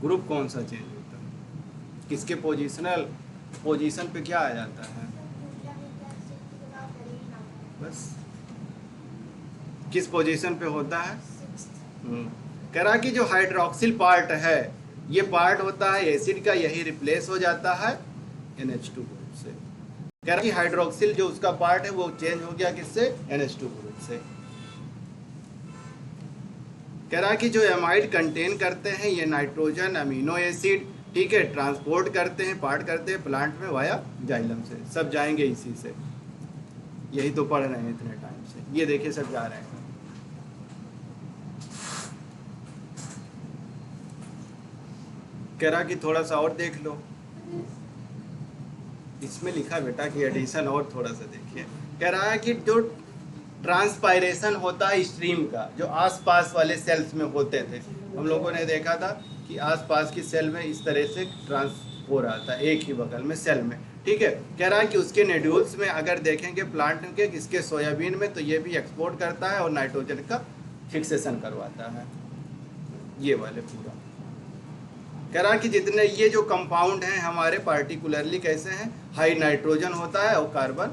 ग्रुप कौन सा चेंज होता है, किसके पोजीशन पे क्या आ जाता है, बस किस पोजीशन पे होता है। कह रहा कि जो हाइड्रोक्सिल पार्ट है, ये पार्ट होता है एसिड का, यही रिप्लेस हो जाता है NH2 ग्रुप से। कह रहा कि हाइड्रोक्सिल जो उसका पार्ट है वो चेंज हो गया किससे, NH2 ग्रुप से। कह रहा कि जो एमाइड कंटेन करते हैं ये नाइट्रोजन अमीनो एसिड, ठीक है, ट्रांसपोर्ट करते हैं, पार्ट करते हैं प्लांट में वाया जाइलम से, सब जाएंगे इसी से। यही तो पढ़ रहे हैं इतने टाइम से, ये देखिए सब जा रहे हैं। कह रहा कि थोड़ा सा और देख लो, इसमें लिखा बेटा कि एडिशन, और थोड़ा सा देखिए। कह रहा है कि जो ट्रांसपायरेशन होता है स्ट्रीम का, जो आसपास वाले सेल्स में होते थे, हम लोगों ने देखा था कि आसपास की सेल में इस तरह से ट्रांस हो रहा था, एक ही बगल में सेल में, ठीक है। कह रहा है कि उसके नोड्यूल्स में अगर देखेंगे प्लांट के किसके, सोयाबीन में, तो ये भी एक्सपोर्ट करता है और नाइट्रोजन का फिक्सेशन करवाता है, ये वाले पूरा। कह रहा कि जितने ये जो कंपाउंड हैं हमारे पार्टिकुलरली कैसे हैं, हाई नाइट्रोजन होता है और कार्बन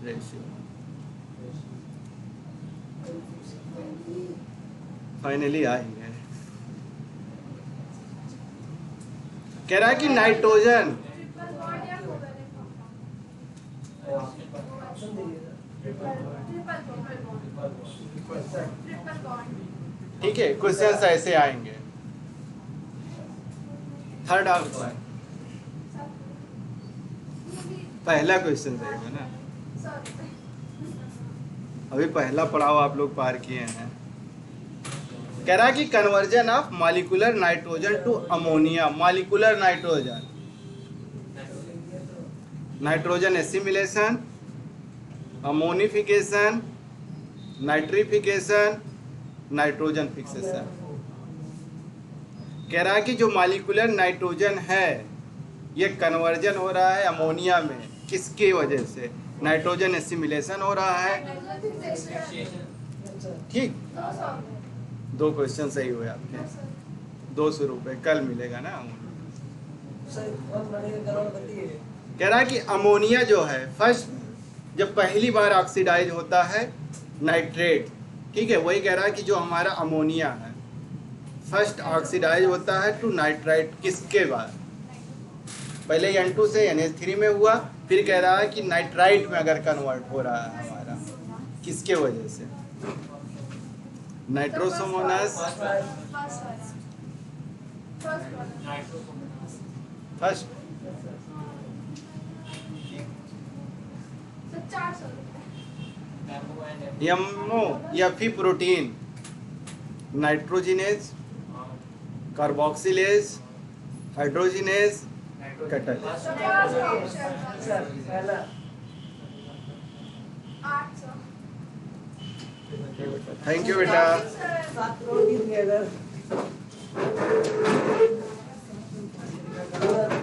रेशियो। फाइनली आ ही है। कह रहा है कि नाइट्रोजन, ट्रिपल बॉन्ड या कोवेलेंट बॉन्ड, ठीक है, क्वेश्चंस ऐसे आएंगे। थर्ड आंसर पहला क्वेश्चन रहेगा ना, अभी पहला पड़ाव आप लोग पार किए हैं। कह रहा है कि conversion of molecular nitrogen to ammonia, molecular nitrogen, nitrogen assimilation, ammonification, nitrification, nitrogen fixation. कह रहा है कि जो मॉलिक्यूलर नाइट्रोजन है ये कन्वर्जन हो रहा है अमोनिया में, किसकी वजह से, नाइट्रोजन एसिमिलेशन हो रहा है, ठीक। 2 क्वेश्चन सही हुए आपके, 200 रुपये कल मिलेगा ना। कह रहा है कि अमोनिया जो है फर्स्ट जब पहली बार ऑक्सीडाइज होता है नाइट्रेट, ठीक है, वही कह रहा है कि जो हमारा अमोनिया है फर्स्ट ऑक्सीडाइज होता है टू नाइट्राइट, किसके बाद, पहले N2 से NH3 में हुआ, फिर कह रहा है कि नाइट्राइट में अगर कन्वर्ट हो रहा है हमारा, किसके वजह से, नाइट्रोसोमोनास फर्स्ट, यमो या फिर protein, nitrogenase, carboxylase, hydrogenase, catalase. Thank you बेटा। करोड़